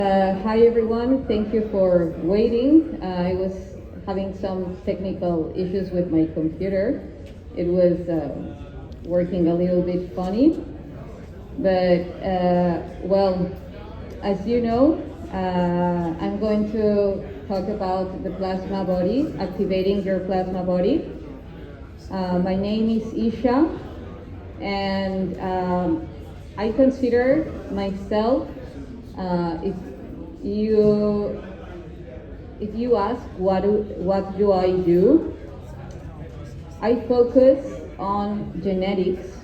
Hi everyone, thank you for waiting. I was having some technical issues with my computer. It was working a little bit funny, but well, as you know, I'm going to talk about the plasma body, activating your plasma body. My name is Isha, and I consider myself, you if you ask what do I do, I focus on genetics.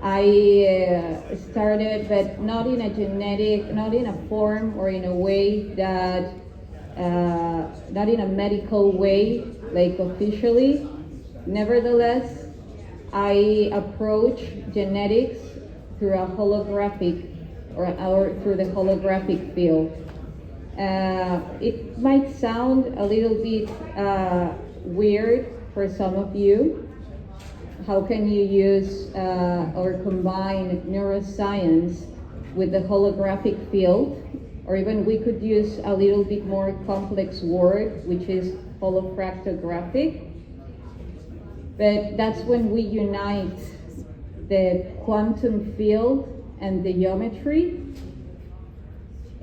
I started, but not in a form or in a way that, not in a medical way, like officially. Nevertheless, I approach genetics through a holographic or through the holographic field. It might sound a little bit weird for some of you. How can you use or combine neuroscience with the holographic field? Or even we could use a little bit more complex word, which is holofractographic. But that's when we unite the quantum field and the geometry,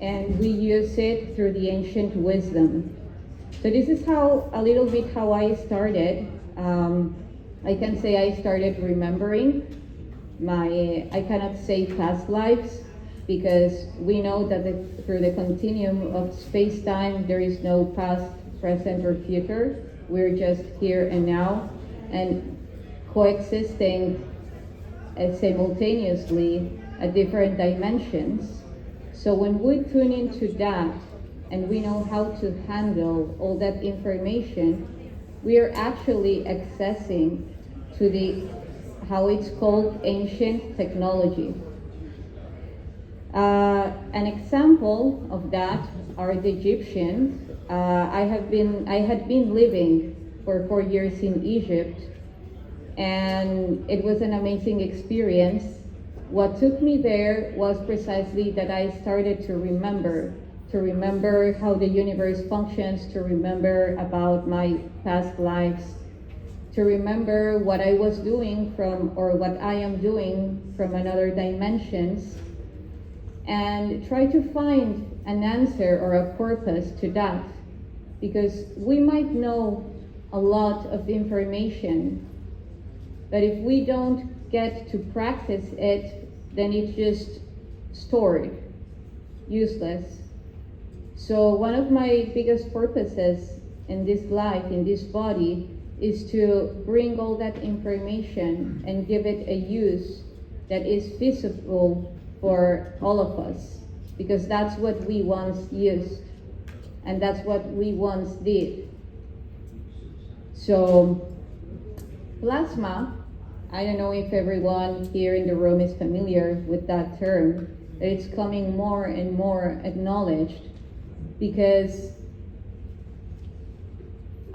and we use it through the ancient wisdom. So this is a little bit how I started. I can say I started remembering I cannot say past lives, because we know that through the continuum of space-time, there is no past, present, or future. We're just here and now, and coexisting simultaneously at different dimensions. So when we tune into that and we know how to handle all that information, we are actually accessing to how it's called ancient technology. An example of that are the Egyptians. I had been living for 4 years in Egypt, and it was an amazing experience. What took me there was precisely that I started to remember how the universe functions, to remember about my past lives, to remember what I was doing or what I am doing from another dimensions, and try to find an answer or a purpose to that. Because we might know a lot of information, but if we don't get to practice it, then it's just stored, useless. So one of my biggest purposes in this life, in this body, is to bring all that information and give it a use that is feasible for all of us, because that's what we once used, and that's what we once did. So plasma, I don't know if everyone here in the room is familiar with that term, but it's coming more and more acknowledged, because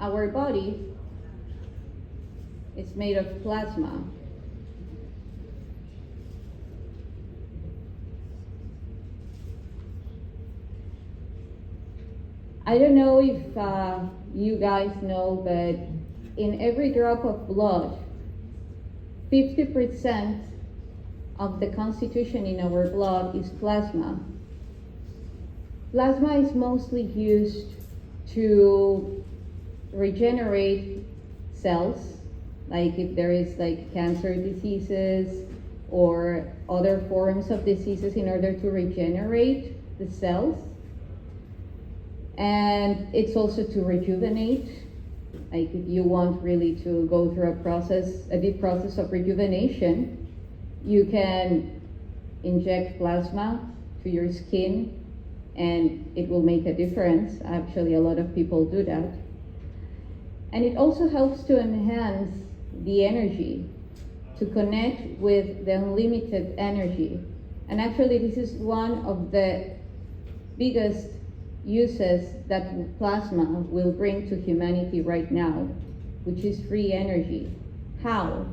our body is made of plasma. I don't know if you guys know, but in every drop of blood, 50% of the constitution in our blood is plasma. Plasma is mostly used to regenerate cells, like if there is cancer diseases or other forms of diseases, in order to regenerate the cells. And it's also to rejuvenate. Like if you want really to go through a deep process of rejuvenation, you can inject plasma to your skin and it will make a difference. Actually, a lot of people do that. And it also helps to enhance the energy, to connect with the unlimited energy. And actually, this is one of the biggest uses that plasma will bring to humanity right now, which is free energy. How?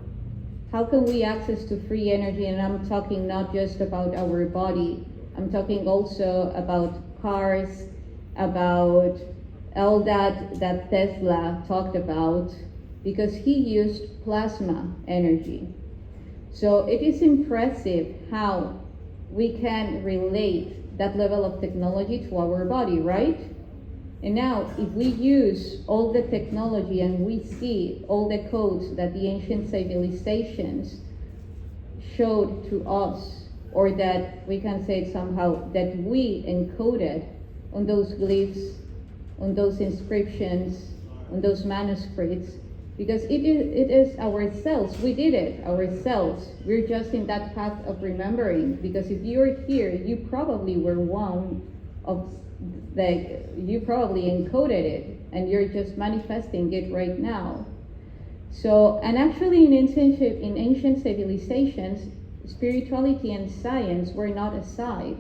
How can we access to free energy? And I'm talking not just about our body, I'm talking also about cars, about all that Tesla talked about, because he used plasma energy. So it is impressive how we can relate that level of technology to our body, right? And now, if we use all the technology and we see all the codes that the ancient civilizations showed to us, or that we can say somehow that we encoded on those glyphs, on those inscriptions, on those manuscripts, because it is ourselves. We did it ourselves. We're just in that path of remembering, because if you're here, you probably were one of, like, you probably encoded it and you're just manifesting it right now. So, and actually in ancient civilizations, spirituality and science were not aside.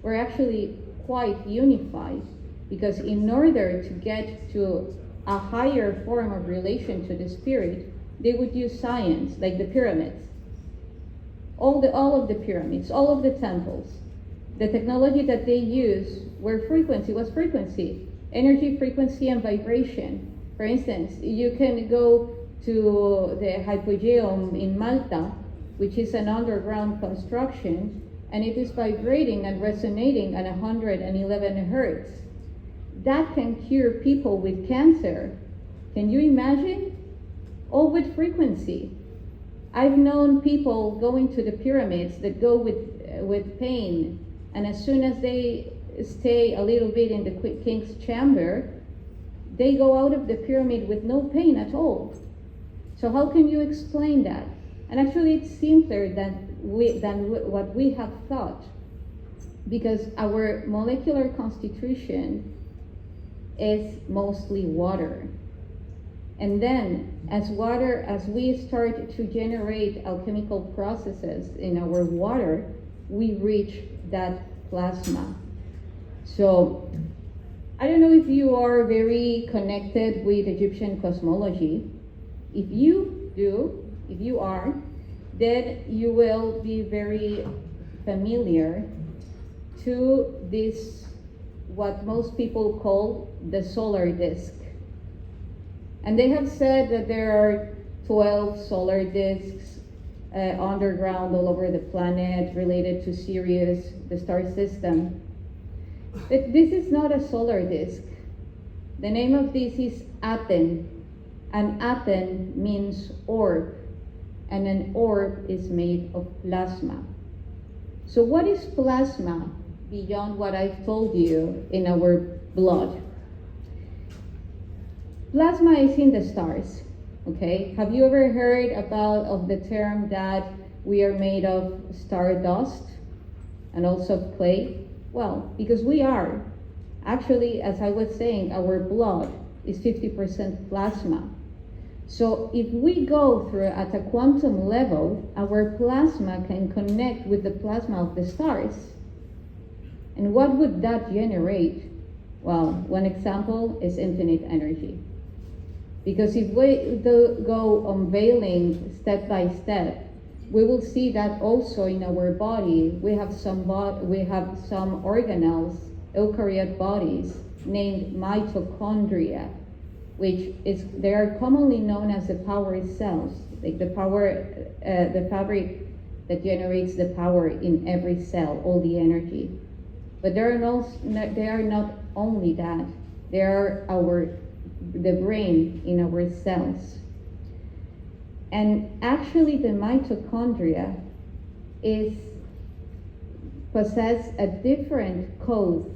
We're actually quite unified, because in order to get to a higher form of relation to the spirit, they would use science, like the pyramids. All of the pyramids, all of the temples, the technology that they use was frequency, energy, frequency, and vibration. For instance, you can go to the Hypogeum in Malta, which is an underground construction, and it is vibrating and resonating at 111 hertz. That can cure people with cancer. Can you imagine? All with frequency. I've known people going to the pyramids that go with pain, and as soon as they stay a little bit in the king's chamber, they go out of the pyramid with no pain at all. So how can you explain that? And actually it's simpler than what we have thought, because our molecular constitution is mostly water. And then as we start to generate alchemical processes in our water, we reach that plasma. So I don't know if you are very connected with Egyptian cosmology. If you are, then you will be very familiar to this, what most people call the solar disk. And they have said that there are 12 solar disks underground all over the planet related to Sirius, the star system. But this is not a solar disk. The name of this is Aten, and Aten means orb, and an orb is made of plasma. So what is plasma beyond what I've told you in our blood? Plasma is in the stars, okay? Have you ever heard of the term that we are made of stardust and also of clay? Well, because we are. Actually, as I was saying, our blood is 50% plasma. So if we go through at a quantum level, our plasma can connect with the plasma of the stars. And what would that generate? Well, one example is infinite energy. Because if we go unveiling step by step, we will see that also in our body we have some organelles, eukaryote bodies named mitochondria, they are commonly known as the power cells, like the fabric that generates the power in every cell, all the energy. But they are not only that. They are the brain in our cells. And actually the mitochondria possess a different code,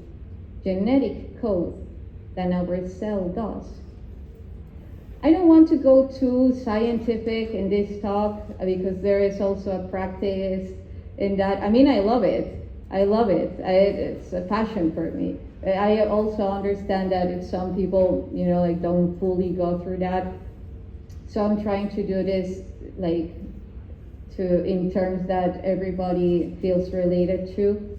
genetic code, than our cell does. I don't want to go too scientific in this talk, because there is also a practice in that. I mean, I love it. It's a passion for me. I also understand that if some people, don't fully go through that. So I'm trying to do this in terms that everybody feels related to.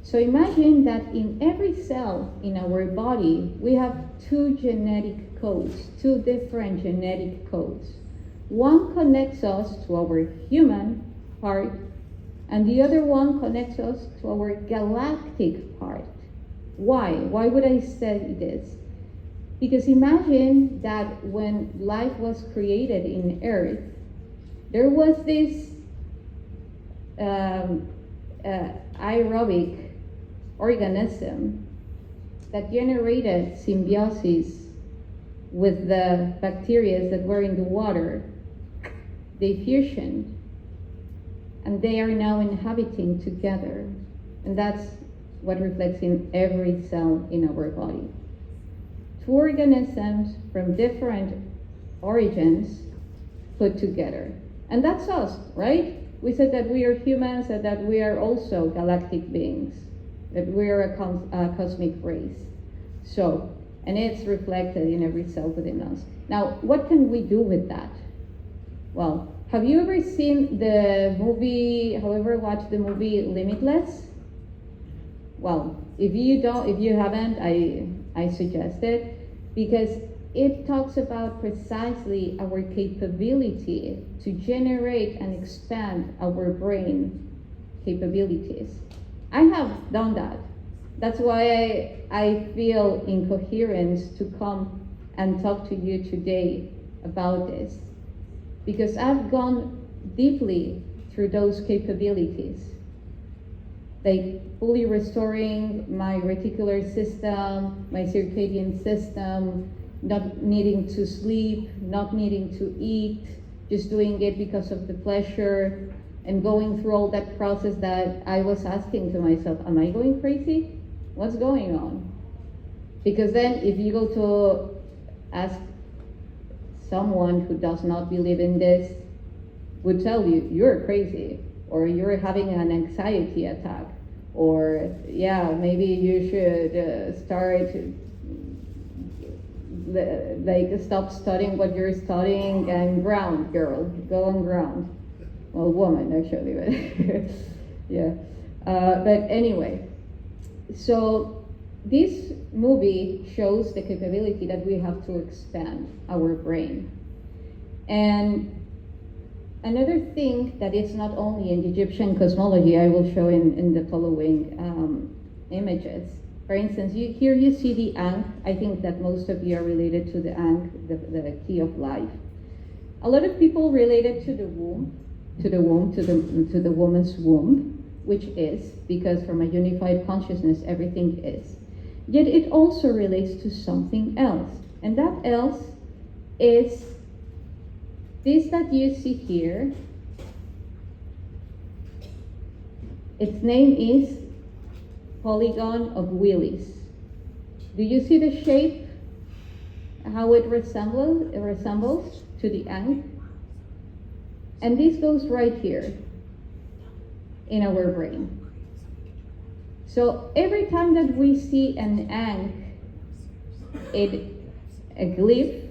So imagine that in every cell in our body, we have two different genetic codes. One connects us to our human part, and the other one connects us to our galactic part. Why? Why would I say this? Because imagine that when life was created in Earth, there was this aerobic organism that generated symbiosis with the bacteria that were in the water. They fusioned, and they are now inhabiting together. And that's what reflects in every cell in our body. Two organisms from different origins put together. And that's us, right? We said that we are humans and that we are also galactic beings, that we are a cosmic race. So, and it's reflected in every cell within us. Now, what can we do with that? Well, have you ever seen the movie, however, watched the movie Limitless? Well, if you haven't, I suggest it, because it talks about precisely our capability to generate and expand our brain capabilities. I have done that. That's why I feel in coherence to come and talk to you today about this, because I've gone deeply through those capabilities, like fully restoring my reticular system, my circadian system, not needing to sleep, not needing to eat, just doing it because of the pleasure, and going through all that process that I was asking to myself, am I going crazy? What's going on? Because then if you go to ask someone who does not believe in this, would tell you, you're crazy, or you're having an anxiety attack, or yeah, maybe you should start stop studying what you're studying and ground, girl, go on ground. Well, woman actually, but yeah. But anyway, so this movie shows the capability that we have to expand our brain. And another thing that is not only in Egyptian cosmology, I will show in the following images. For instance, here you see the Ankh. I think that most of you are related to the Ankh, the key of life. A lot of people relate it to the womb, to the woman's womb, which is because from a unified consciousness, everything is. Yet it also relates to something else, and that else is this that you see here. Its name is polygon of Willis. Do you see the shape? How it resembles to the Ankh? And this goes right here in our brain. So every time that we see an Ankh, a glyph,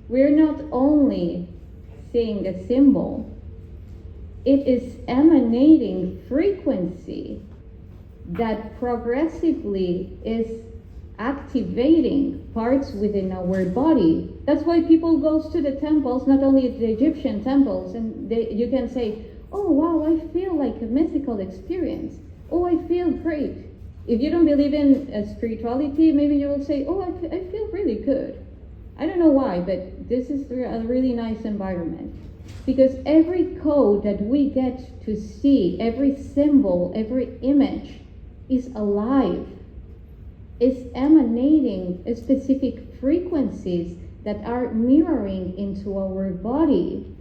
we're not only seeing a symbol, it is emanating frequency that progressively is activating parts within our body. That's why people go to the temples, not only the Egyptian temples, and you can say, oh wow, I feel like a mystical experience. Oh, I feel great. If you don't believe in spirituality, maybe you will say, oh, I feel really good. I don't know why, but this is a really nice environment. Because every code that we get to see, every symbol, every image is alive, is emanating specific frequencies that are mirroring into our body.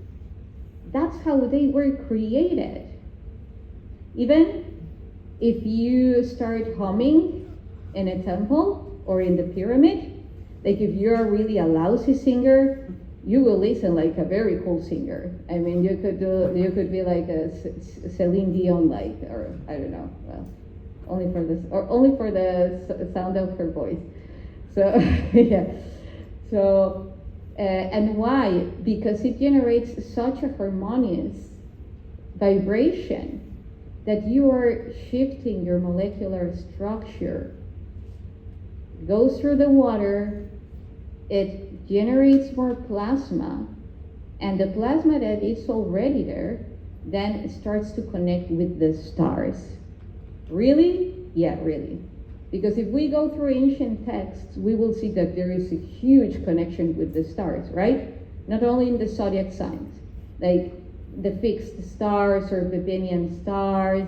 That's how they were created. Even if you start humming in a temple or in the pyramid, like if you're really a lousy singer, you will listen like a very cool singer. I mean, you could be like a Celine Dion, like, or I don't know, well, only for the sound of her voice. So yeah. So and why? Because it generates such a harmonious vibration that you are shifting your molecular structure. It goes through the water, it generates more plasma, and the plasma that is already there then it starts to connect with the stars. Really? Yeah, really. Because if we go through ancient texts, we will see that there is a huge connection with the stars, right? Not only in the zodiac signs, like the fixed stars or Vivian stars.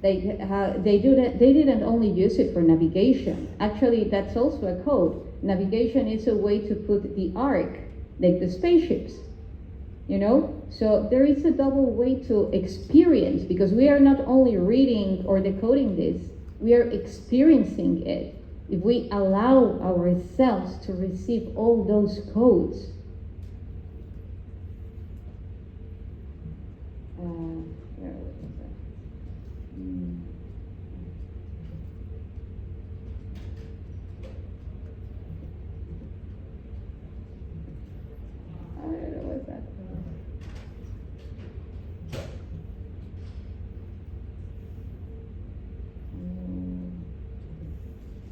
They didn't only use it for navigation. Actually, that's also a code. Navigation is a way to put the ark, like the spaceships, you know? So there is a double way to experience, because we are not only reading or decoding this, we are experiencing it. If we allow ourselves to receive all those codes. Where was that? I don't know what's that.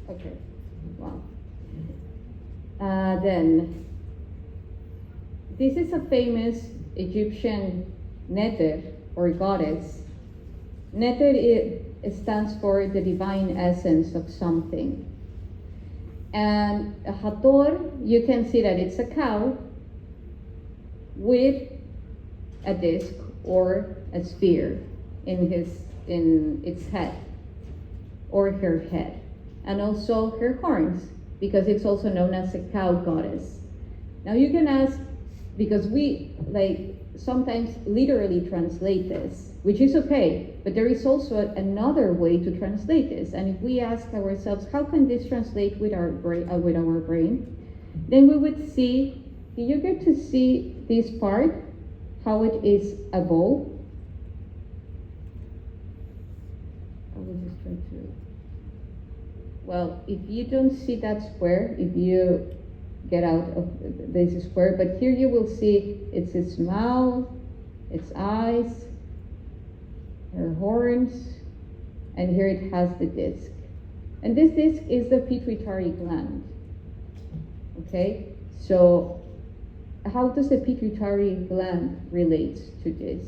Okay, wow. Then, this is a famous Egyptian Neter, or goddess. Neter stands for the divine essence of something. And Hathor, you can see that it's a cow with a disc or a sphere in its head, or her head, and also her horns, because it's also known as a cow goddess. Now you can ask, because we sometimes literally translate this, which is okay, but there is also another way to translate this. And if we ask ourselves, how can this translate with our brain? Then we would see, do you get to see this part, how it is a ball? I will just try to, well, if you don't see that square, if you get out of this square, but here you will see it's its mouth, its eyes, her horns, and here it has the disc. And this disc is the pituitary gland. Okay, so how does the pituitary gland relate to this?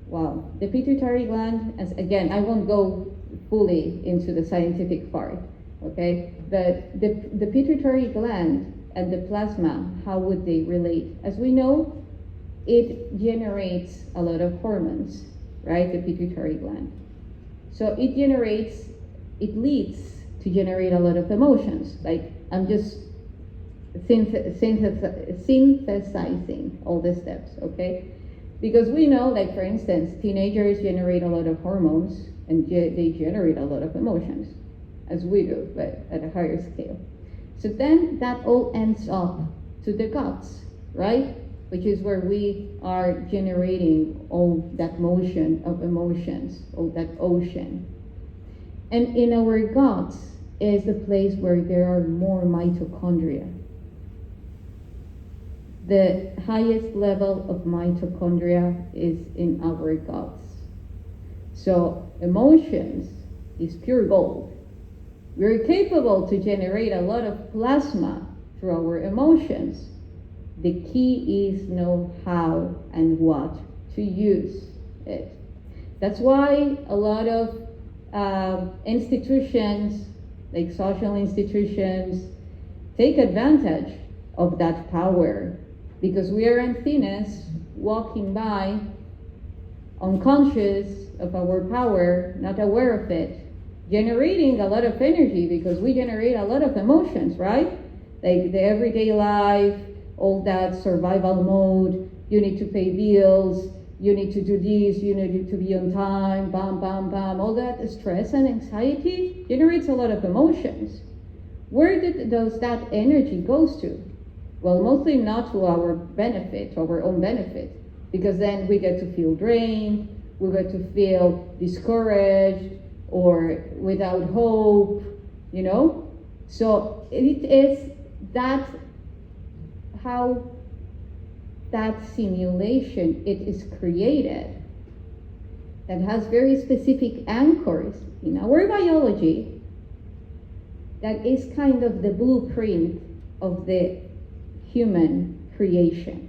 Well, the pituitary gland, as again, I won't go fully into the scientific part, okay? But the pituitary gland and the plasma, how would they relate? As we know, it generates a lot of hormones, right? The pituitary gland. So it leads to generate a lot of emotions. Like, I'm just synthesizing all the steps, okay? Because we know, like, for instance, teenagers generate a lot of hormones and they generate a lot of emotions, as we do, but at a higher scale. So then that all ends up to the guts, right? Which is where we are generating all that motion of emotions, all that ocean. And in our guts is the place where there are more mitochondria. The highest level of mitochondria is in our guts. So emotions is pure gold. We're capable to generate a lot of plasma through our emotions. The key is know how and what to use it. That's why a lot of institutions, like social institutions, take advantage of that power, because we are antennas walking by, unconscious of our power, not aware of it, generating a lot of energy, because we generate a lot of emotions, right? Like the everyday life, all that survival mode, you need to pay bills, you need to do this, you need to be on time, bam, bam, bam. All that stress and anxiety generates a lot of emotions. Where does that energy goes to? Well, mostly not to our benefit, to our own benefit, because then we get to feel drained, we get to feel discouraged or without hope, you know? So it is that how that simulation it is created that has very specific anchors in our biology that is kind of the blueprint of the human creation.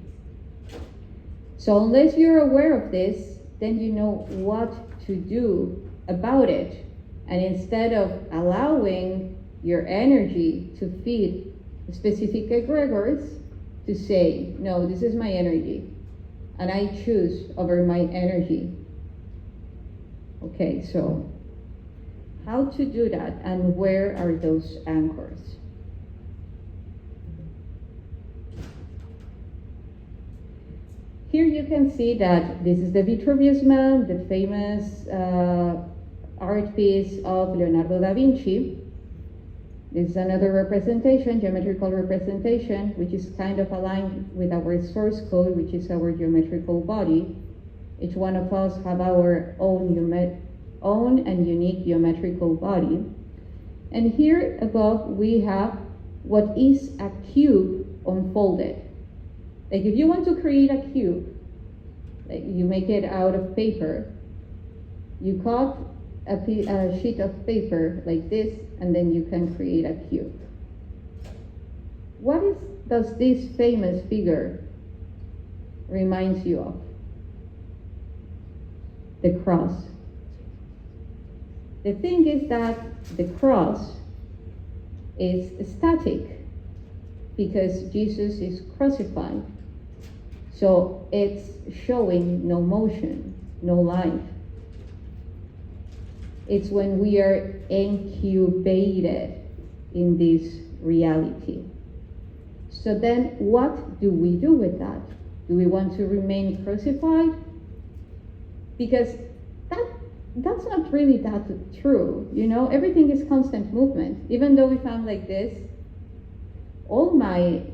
So unless you're aware of this, then you know what to do about it. And instead of allowing your energy to feed specific egregors, to say, no, this is my energy, and I choose over my energy. Okay, so how to do that, and where are those anchors? Here you can see that this is the Vitruvius Man, the famous art piece of Leonardo da Vinci. This is another representation, geometrical representation, which is kind of aligned with our source code, which is our geometrical body. Each one of us have our own and unique geometrical body. And here above we have what is a cube unfolded. Like if you want to create a cube, like you make it out of paper, you cut a sheet of paper like this, and then you can create a cube. What does this famous figure reminds you of? The cross. The thing is that the cross is static because Jesus is crucified. So it's showing no motion, no life. It's when we are incubated in this reality. So then what do we do with that? Do we want to remain crucified? Because that's not really that true. You know, everything is constant movement. Even though if I'm like this,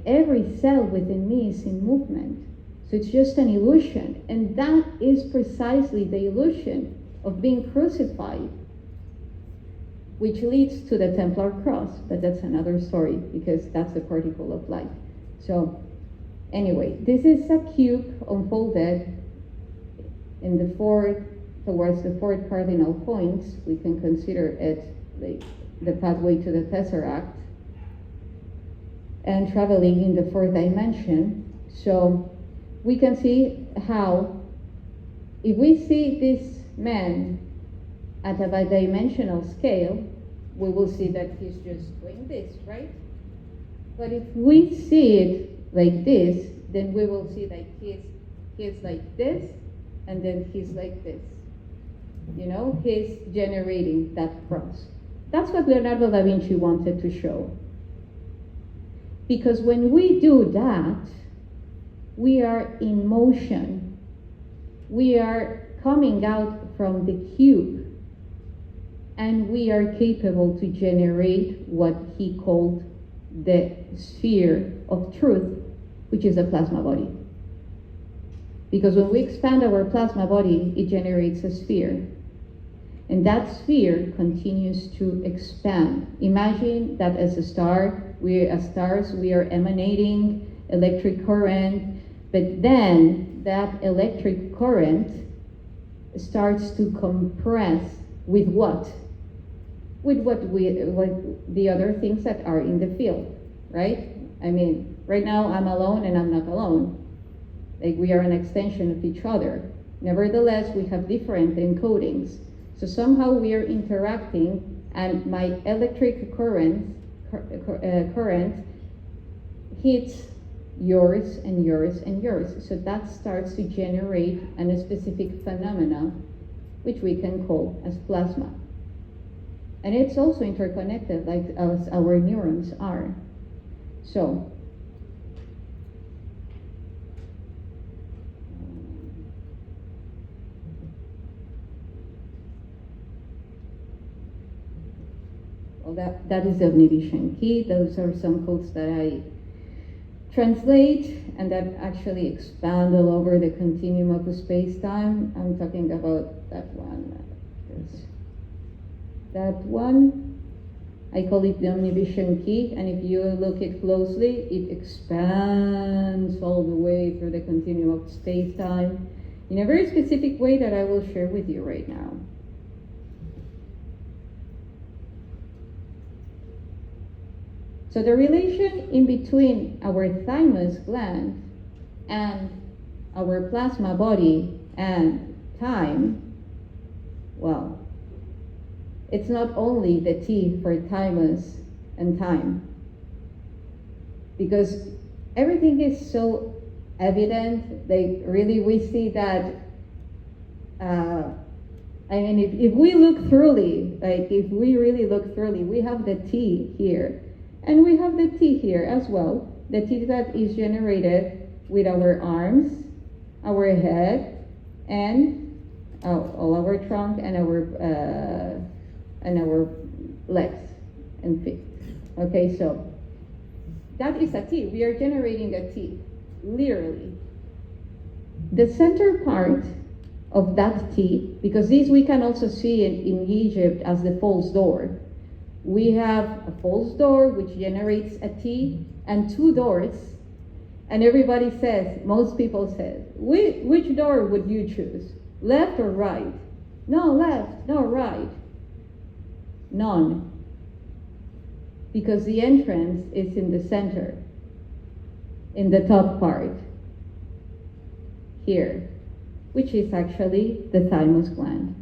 every cell within me is in movement. So it's just an illusion. And that is precisely the illusion of being crucified, which leads to the Templar cross. But that's another story, because that's the particle of light. So anyway, this is a cube unfolded in the towards the fourth cardinal points. We can consider it like the pathway to the tesseract and traveling in the fourth dimension. So we can see how, if we see this man at a bidimensional scale, we will see that he's just doing this, right? But if we see it like this, then we will see that he's like this, and then he's like this. You know, he's generating that cross. That's what Leonardo da Vinci wanted to show. Because when we do that, we are in motion. We are coming out from the cube, and we are capable to generate what he called the sphere of truth, which is a plasma body. Because when we expand our plasma body, it generates a sphere. And that sphere continues to expand. Imagine that as stars, we are emanating electric current, but then that electric current starts to compress with what? With the other things that are in the field, right? I mean, right now I'm alone and I'm not alone. Like we are an extension of each other. Nevertheless, we have different encodings. So somehow we are interacting, and my electric current hits yours and yours and yours. So that starts to generate a specific phenomena, which we can call as plasma. And it's also interconnected, like as our neurons are. So well, that is the omnivision key. Those are some codes that I translate and that actually expand all over the continuum of space-time. I'm talking about that one. That one, I call it the omnivision key, and if you look it closely, it expands all the way through the continuum of space-time in a very specific way that I will share with you right now. So the relation in between our thymus gland and our plasma body and time, well, it's not only the T for thymus and time, because everything is so evident. Like, really, we see that. I mean, if we look thoroughly, like if we really look thoroughly, we have the T here, and we have the T here as well. The T that is generated with our arms, our head, and all our trunk and our legs and feet. Okay, so that is a T. We are generating a T, literally. The center part of that T, because this we can also see in Egypt as the false door. We have a false door which generates a T and two doors, and everybody says, most people say, which door would you choose? Left or right? No left, no right. None. Because the entrance is in the center, in the top part, here, which is actually the thymus gland.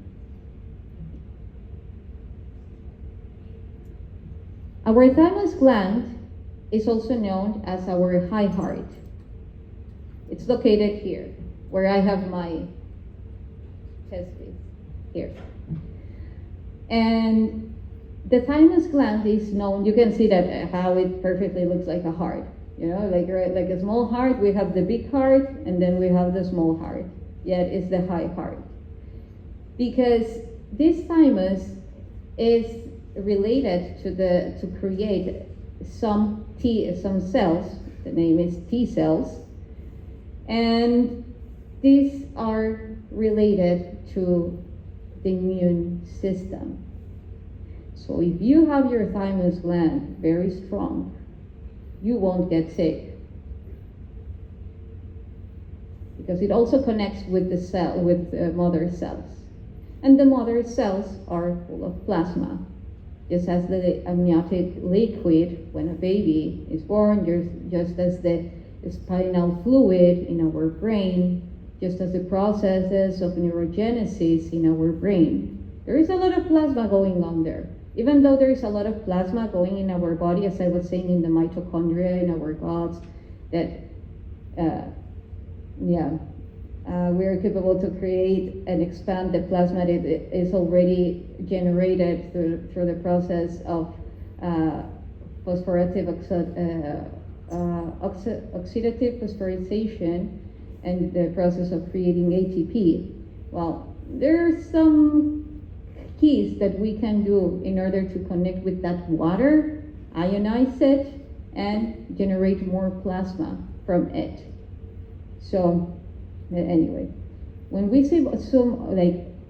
Our thymus gland is also known as our high heart. It's located here, where I have my chest piece, here. And the thymus gland is known, you can see that how it perfectly looks like a heart. You know, like a small heart, we have the big heart, and then we have the small heart. Yet it's the high heart. Because this thymus is related to create some cells, the name is T cells, and these are related to the immune system. So if you have your thymus gland very strong, you won't get sick. Because it also connects with the cell, with mother cells. And the mother cells are full of plasma. Just as the amniotic liquid when a baby is born, just as the spinal fluid in our brain, just as the processes of neurogenesis in our brain. There is a lot of plasma going on there. Even though there is a lot of plasma going in our body, as I was saying, in the mitochondria, in our guts, that we are capable to create and expand the plasma that is already generated through the process of oxidative phosphorylation and the process of creating ATP. Well, there are some keys that we can do in order to connect with that water, ionize it, and generate more plasma from it. So anyway, when we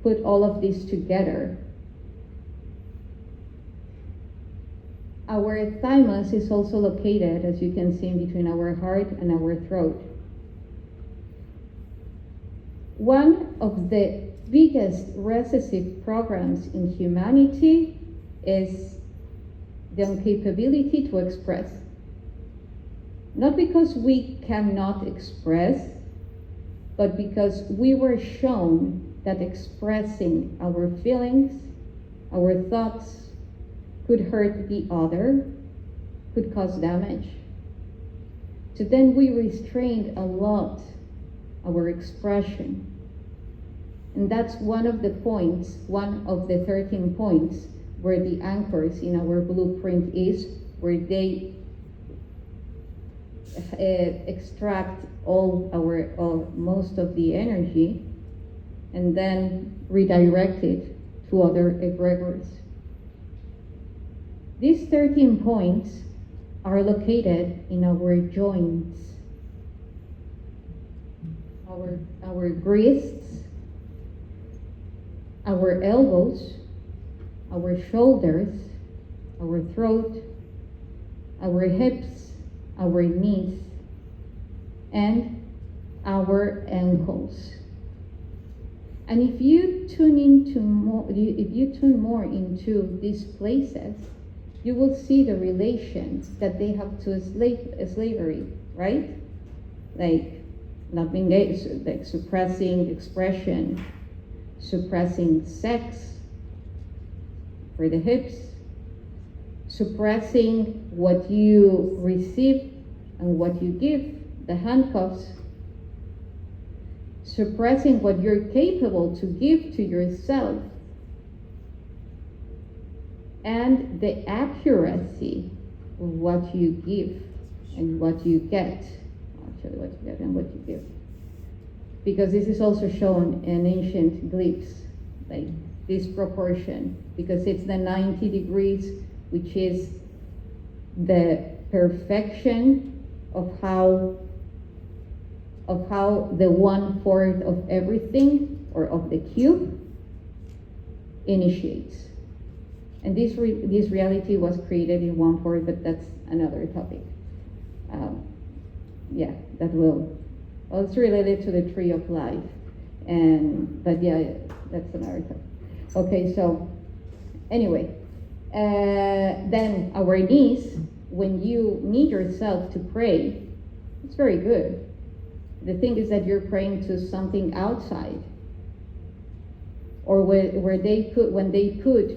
put all of this together, our thymus is also located, as you can see, in between our heart and our throat. One of the biggest recessive programs in humanity is the incapability to express. Not because we cannot express, but because we were shown that expressing our feelings, our thoughts, could hurt the other, could cause damage. So then we restrained a lot our expression. And that's one of the points, one of the 13 points where the anchors in our blueprint is, where they extract most of the energy and then redirect it to other egregores. These 13 points are located in our joints, our wrists, our elbows, our shoulders, our throat, our hips, our knees, and our ankles. And if you tune more into these places, you will see the relations that they have to slavery, right? Like not being gay, like suppressing expression, suppressing sex for the hips, suppressing what you receive and what you give, the handcuffs, suppressing what you're capable to give to yourself, and the accuracy of what you give and what you get. Actually, what you get and what you give. Because this is also shown in ancient glyphs, like this proportion, because it's the 90 degrees, which is the perfection of how the 1/4 of everything, or of the cube, initiates. And this reality was created in 1/4, but that's another topic. Well, it's related to the tree of life, but that's another topic. Okay, so anyway, then our knees, when you need yourself to pray, it's very good. The thing is that you're praying to something outside, or when they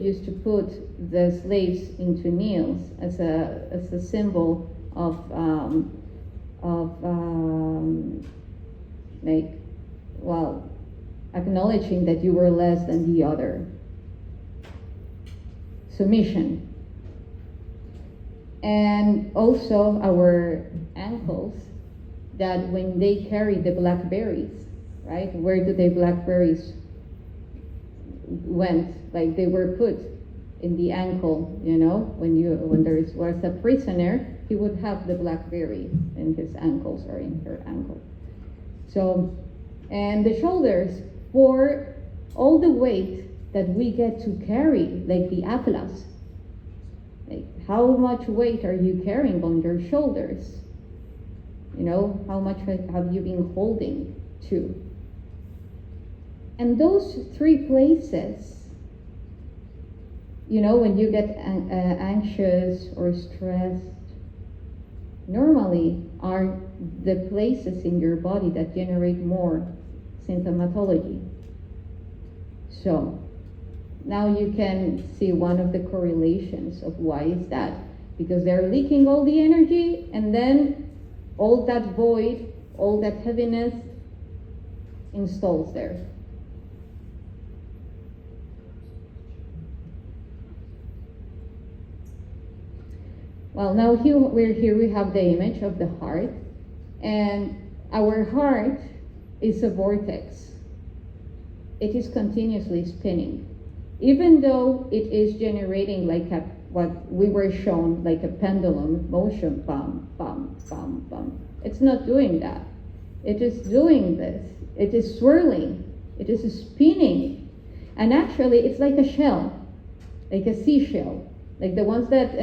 used to put the slaves into kneels as a symbol of acknowledging that you were less than the other. Submission. And also our ankles, that when they carry the blackberries, right? Where do the blackberries went? Like they were put in the ankle, when there was a prisoner, he would have the blackberry in his ankles or in her ankle. So, and the shoulders, for all the weight that we get to carry, like the atlas. Like how much weight are you carrying on your shoulders? How much have you been holding to? And those three places, when you get anxious or stressed, normally are the places in your body that generate more symptomatology. So now you can see one of the correlations of why is that. Because they're leaking all the energy, and then all that void, all that heaviness installs there. Well, now here we have the image of the heart, and our heart is a vortex. It is continuously spinning. Even though it is generating what we were shown, like a pendulum motion, bum, bum, bum, bum. It's not doing that. It is doing this. It is swirling. It is spinning. And actually, it's like a shell, like a seashell. Like the ones that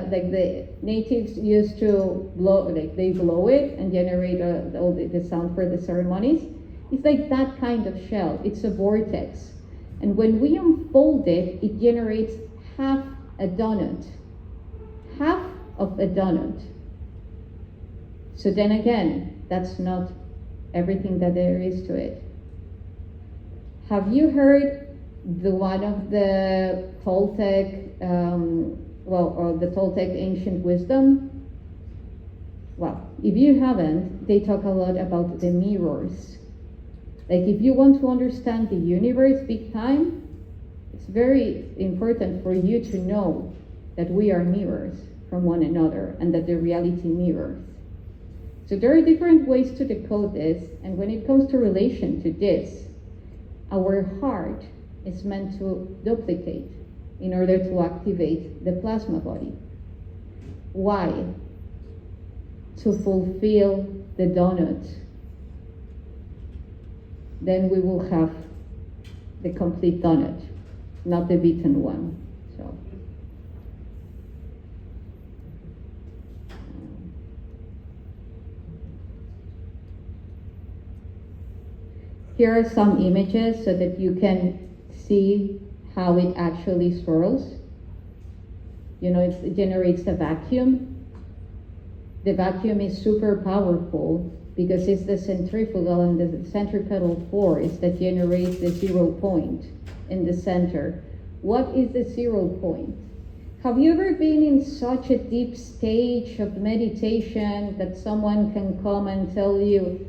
like the natives used to blow, like they blow it and generate all the sound for the ceremonies. It's like that kind of shell. It's a vortex. And when we unfold it, it generates half a donut. Half of a donut. So then again, that's not everything that there is to it. Have you heard one of the Toltec, or the Toltec ancient wisdom? Well, if you haven't, they talk a lot about the mirrors. Like if you want to understand the universe big time, it's very important for you to know that we are mirrors from one another and that the reality mirrors. So there are different ways to decode this, and when it comes to relation to this, our heart is meant to duplicate in order to activate the plasma body. Why? To fulfill the donut. Then we will have the complete donut, not the beaten one. So. Here are some images so that you can see how it actually swirls. It generates a vacuum. The vacuum is super powerful because it's the centrifugal and the centripetal force that generates the 0 point in the center. What is the 0 point? Have you ever been in such a deep stage of meditation that someone can come and tell you,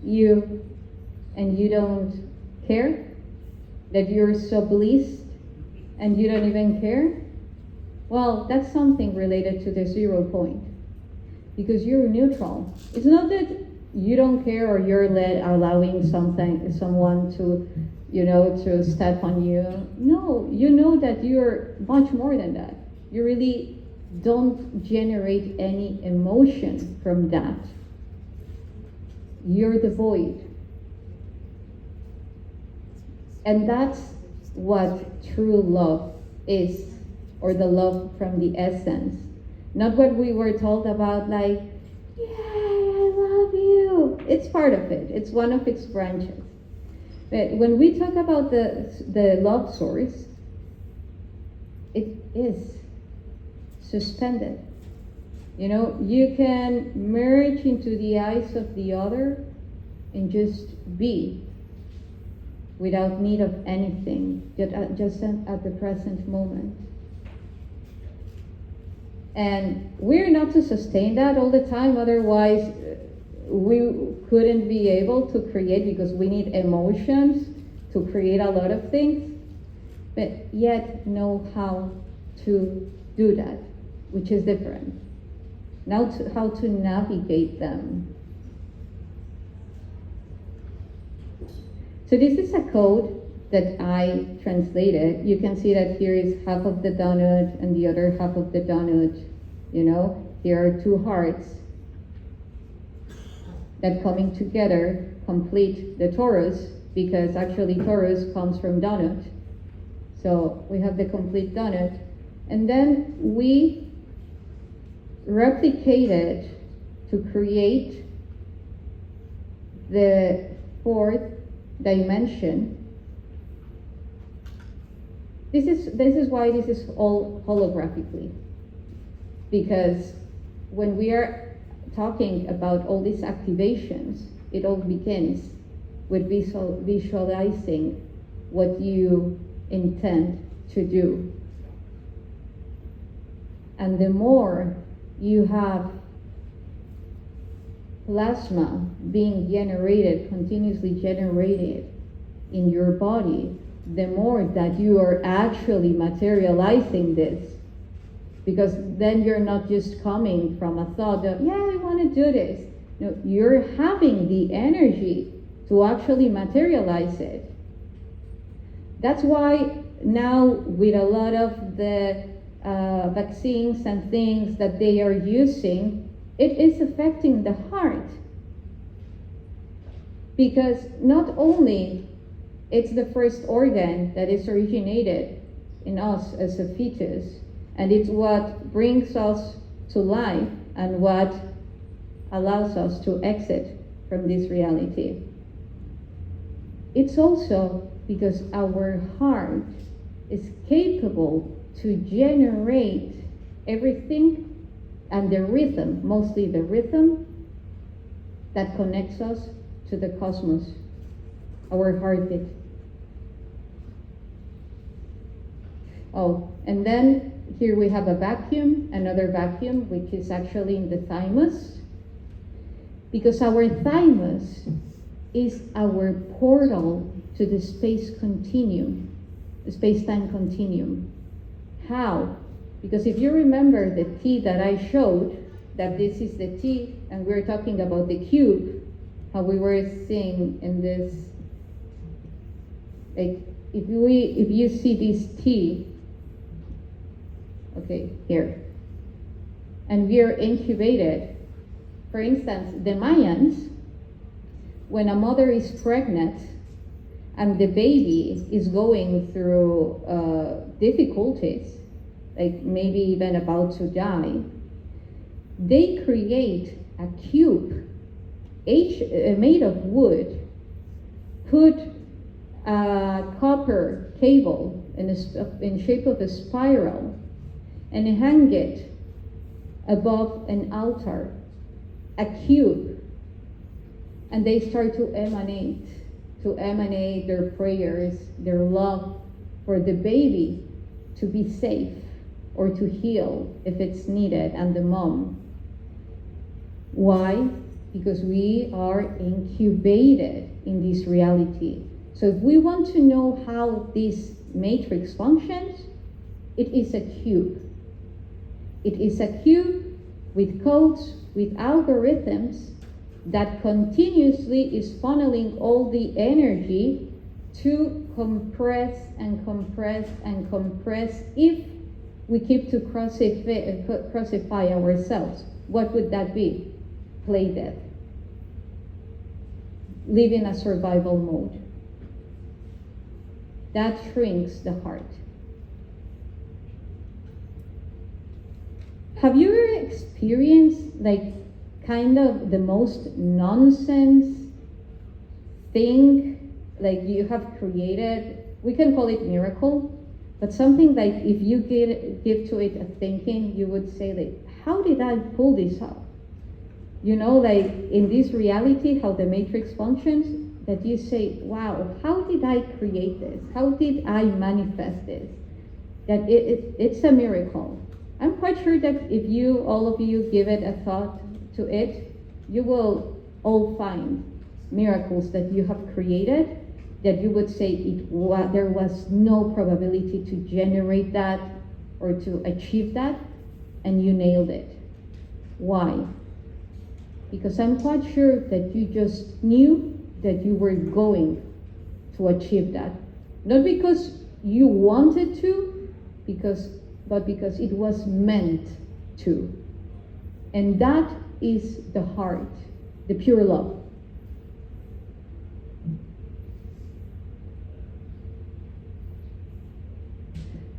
you, and you don't care? That you're so blissed and you don't even care? Well, that's something related to the 0 point, because you're neutral. It's not that you don't care or you're allowing someone to, to step on you. No, you know that you're much more than that. You really don't generate any emotion from that. You're the void. And that's what true love is, or the love from the essence. Not what we were told about, like, yeah, I love you. It's part of it. It's one of its branches. But when we talk about the love source, it is suspended. You can merge into the eyes of the other and just be without need of anything, just at the present moment. And we're not to sustain that all the time, otherwise we couldn't be able to create, because we need emotions to create a lot of things, but yet know how to do that, which is different. Now how to navigate them. So this is a code that I translated. You can see that here is half of the donut and the other half of the donut. Here are two hearts that coming together complete the torus, because actually torus comes from donut. So we have the complete donut. And then we replicate it to create the fourth dimension. This is why this is all holographically, because when we are talking about all these activations, it all begins with visualizing what you intend to do. And the more you have plasma being generated, continuously generated in your body, the more that you are actually materializing this. Because then you're not just coming from a thought of, yeah, I want to do this. No, you're having the energy to actually materialize it. That's why now with a lot of the vaccines and things that they are using, it is affecting the heart. Because not only it's the first organ that is originated in us as a fetus, and it's what brings us to life and what allows us to exit from this reality. It's also because our heart is capable to generate everything, and the rhythm, mostly the rhythm that connects us to the cosmos, our heartbeat. Oh, and then here we have a vacuum, another vacuum, which is actually in the thymus, because our thymus is our portal to the space continuum, the space-time continuum. How? Because if you remember the T that I showed, that this is the T, and we're talking about the cube, how we were seeing in this, like, if you see this T, okay, here, and we are incubated. For instance, the Mayans, when a mother is pregnant and the baby is going through difficulties, like maybe even about to die, they create a cube made of wood, put a copper cable in shape of a spiral, and hang it above an altar, a cube and they start to emanate their prayers, their love for the baby to be safe or to heal if it's needed, and the mom. Why? Because we are incubated in this reality. So if we want to know how this matrix functions, it is a cube. It is a cube with codes, with algorithms that continuously is funneling all the energy to compress and compress and compress if we keep to crucify ourselves. What would that be? Play dead. Live in a survival mode. That shrinks the heart. Have you ever experienced like kind of the most nonsense thing like you have created? We can call it miracle, but something like if you give to it a thinking, you would say like, how did I pull this off? You know, like in this reality, how the matrix functions, that you say, wow, how did I create this? How did I manifest this? That it's a miracle. I'm quite sure that if you, all of you, give it a thought to it, you will all find miracles that you have created that you would say there was no probability to generate that or to achieve that, and you nailed it. Why? Because I'm quite sure that you just knew that you were going to achieve that. Not because you wanted to, but because it was meant to. And that is the heart, the pure love.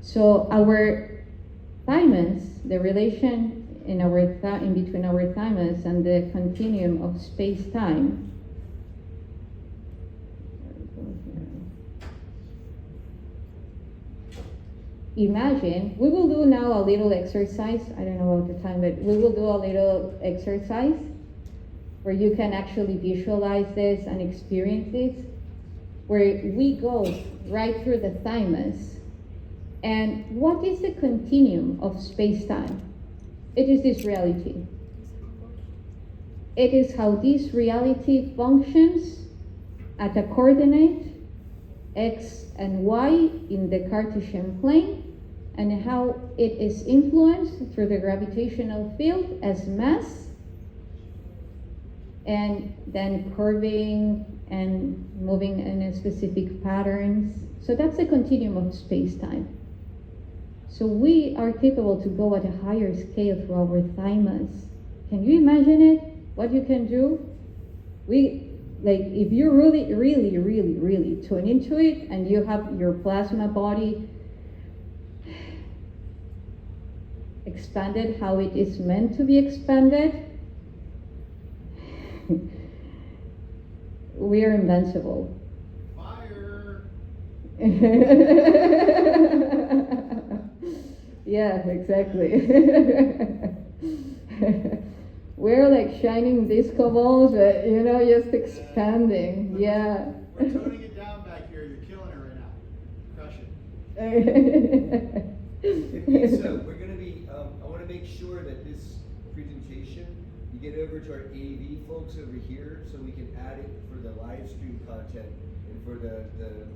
So our thymus, the relation in between our thymus and the continuum of space-time, imagine, we will do now a little exercise. I don't know about the time, but we will do a little exercise where you can actually visualize this and experience this, where we go right through the thymus. And what is the continuum of space-time? It is this reality. It is how this reality functions at a coordinate, X and Y in the Cartesian plane, and how it is influenced through the gravitational field as mass, and then curving and moving in a specific patterns. So that's the continuum of space-time. So we are capable to go at a higher scale through our thymus. Can you imagine it? What you can do? If you really, really, really, really tune into it, and you have your plasma body expanded how it is meant to be expanded, we are invincible. Fire! Yeah, exactly. We're like shining disco balls, but just expanding. Yeah. We're toning it down back here. You're killing it right now. Crush it. So we're going to be, I want to make sure that this presentation, you get over to our AV folks over here so we can add it for the live stream content and for the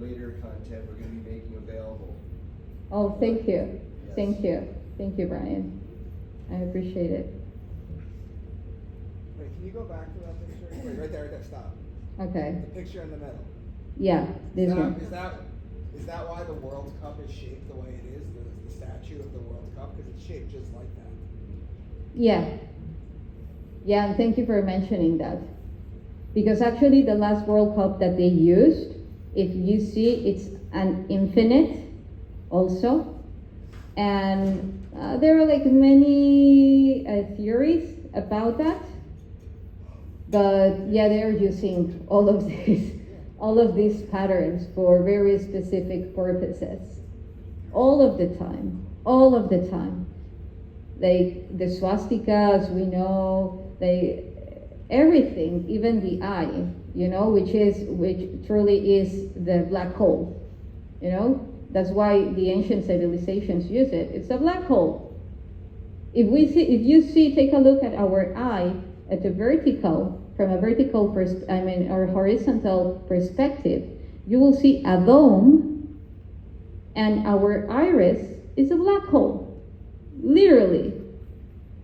later content we're going to be making available. Oh, thank you. Yes. Thank you. Thank you, Brian. I appreciate it. Wait, can you go back to that picture? Wait, right there, stop. Okay. The picture in the middle. Yeah, this one. Is that why the World Cup is shaped the way it is? The statue of the World Cup? Because it's shaped just like that. Yeah. Yeah, and thank you for mentioning that. Because actually the last World Cup that they used, if you see, it's an infinite also. And there are like many theories about that. But yeah, they're using all of these patterns for very specific purposes. All of the time. Like the swastikas, we know, everything, even the eye, which truly is the black hole. That's why the ancient civilizations use it. It's a black hole. If you take a look at our eye at a vertical, from a vertical or horizontal perspective, you will see a dome, and our iris is a black hole, literally.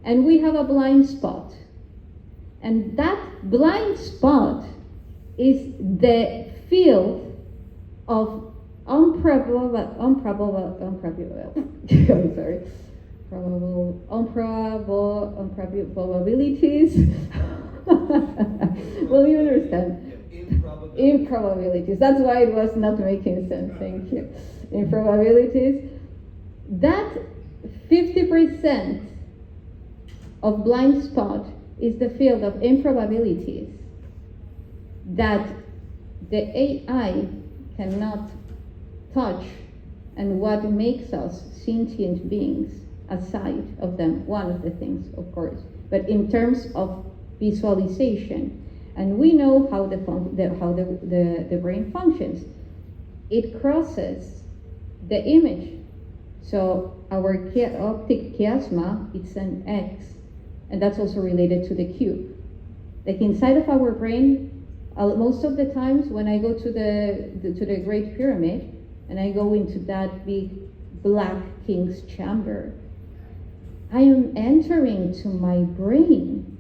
And we have a blind spot. And that blind spot is the field of improbabilities. Well, you understand. Improbabilities. That's why it was not making sense. Thank you. Improbabilities. That 50% of blind spot is the field of improbabilities that the AI cannot touch, and what makes us sentient beings, aside of them, one of the things, of course, but in terms of visualization. And we know how the brain functions. It crosses the image. So our optic chiasma, it's an X, and that's also related to the cube. Like inside of our brain, most of the times when I go to the Great Pyramid, and I go into that big black king's chamber, I am entering to my brain.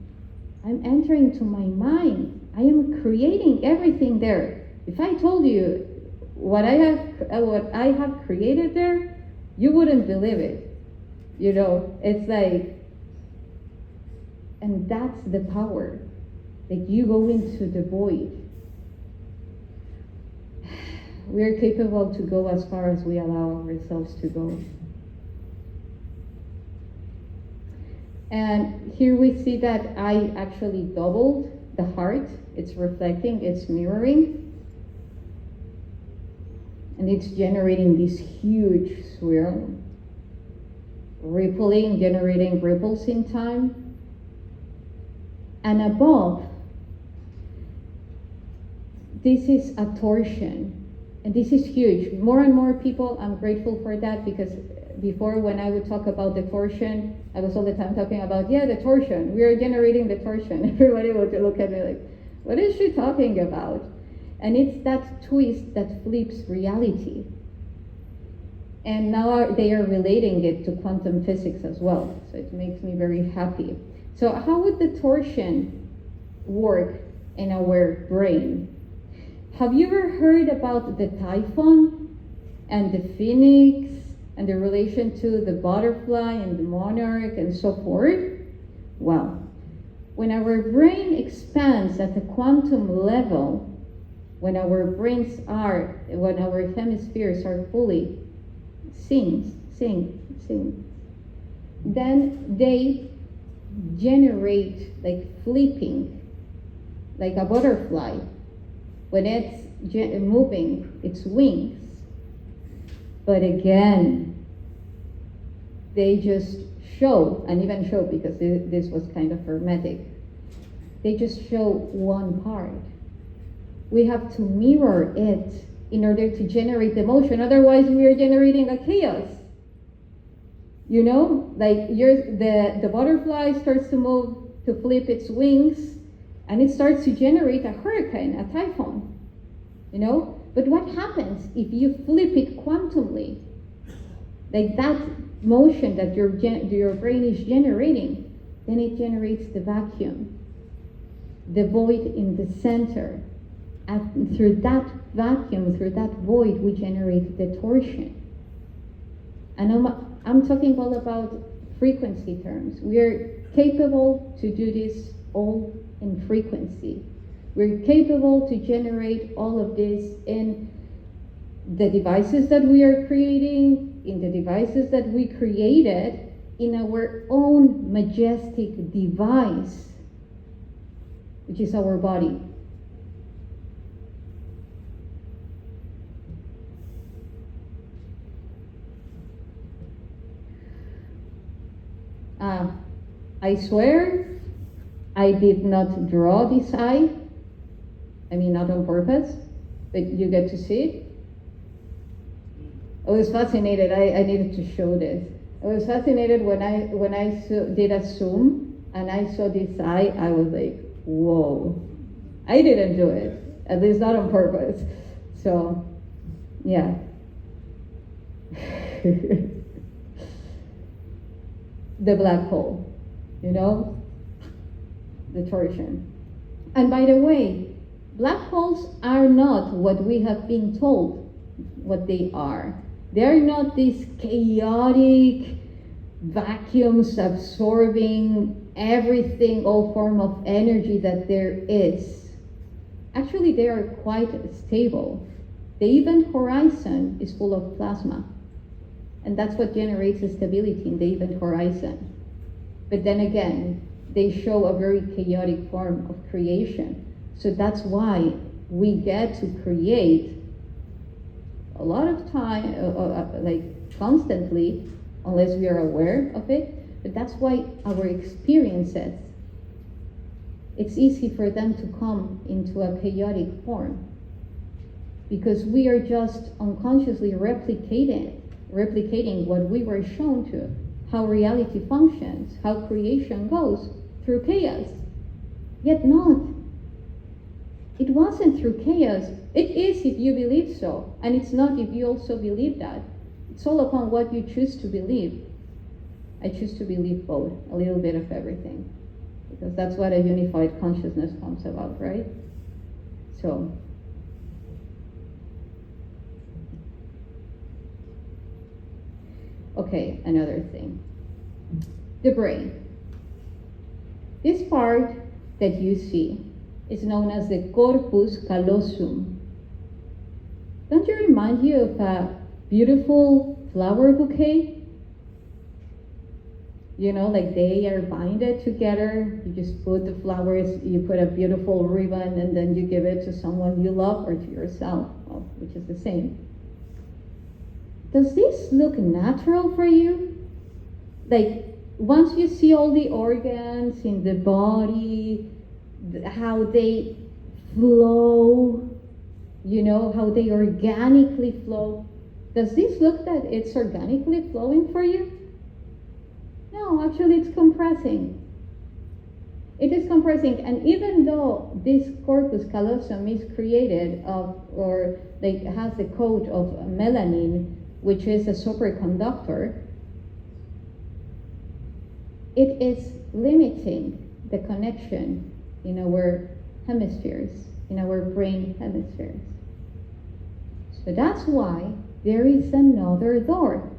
I'm entering to my mind. I am creating everything there. If I told you what I have created there, you wouldn't believe it. It's like, and that's the power. Like you go into the void. We are capable to go as far as we allow ourselves to go. And here we see that I actually doubled the heart. It's reflecting, it's mirroring. And it's generating this huge swirl. Rippling, generating ripples in time. And above, this is a torsion. And this is huge. More and more people, I'm grateful for that, because before when I would talk about the torsion, I was all the time talking about, the torsion. We are generating the torsion. Everybody would look at me like, what is she talking about? And it's that twist that flips reality. And now they are relating it to quantum physics as well. So it makes me very happy. So how would the torsion work in our brain? Have you ever heard about the typhon and the phoenix and the relation to the butterfly and the monarch and so forth? Well, when our brain expands at the quantum level, when our hemispheres are fully synced, then they generate like flipping, like a butterfly. When it's moving its wings. But again, they just show, and even show because this was kind of hermetic, they just show one part. We have to mirror it in order to generate the motion, otherwise we are generating a chaos. Like the butterfly starts to move, to flip its wings, and it starts to generate a hurricane, a typhoon, But what happens if you flip it quantumly? Like that motion that your brain is generating, then it generates the vacuum, the void in the center. And through that vacuum, through that void, we generate the torsion. And I'm talking all about frequency terms. We are capable to do this all in frequency. We're capable to generate all of this in the devices that we are creating, in the devices that we created, in our own majestic device, which is our body. I swear, I did not draw this eye. I mean, not on purpose, but you get to see it. I was fascinated. I needed to show this. I was fascinated when I did a zoom and I saw this eye. I was like, whoa! I didn't do it. At least not on purpose. So, yeah. The black hole, you know, the torsion. And by the way, black holes are not what we have been told what they are. They are not these chaotic vacuums absorbing everything, all form of energy that there is. Actually, they are quite stable. The event horizon is full of plasma. And that's what generates the stability in the event horizon. But then again, they show a very chaotic form of creation. So that's why we get to create a lot of time, like constantly, unless we are aware of it. But that's why our experiences, it's easy for them to come into a chaotic form. Because we are just unconsciously replicating what we were shown to, how reality functions, how creation goes, through chaos. Yet not. It wasn't through chaos. It is if you believe so, and it's not if you also believe that. It's all upon what you choose to believe. I choose to believe both, a little bit of everything, because that's what a unified consciousness comes about, right? So, okay, another thing. The brain. This part that you see is known as the corpus callosum. Don't you remind you of a beautiful flower bouquet? You know, like they are binded together. You just put the flowers, you put a beautiful ribbon, and then you give it to someone you love or to yourself, well, which is the same. Does this look natural for you? Like, once you see all the organs in the body, how they flow, you know, how they organically flow, does this look that it's organically flowing for you? No, actually it's compressing. It is compressing, and even though this corpus callosum is created of, or like has the coat of melanin, which is a superconductor, it is limiting the connection in our hemispheres, in our brain hemispheres. So that's why there is another door,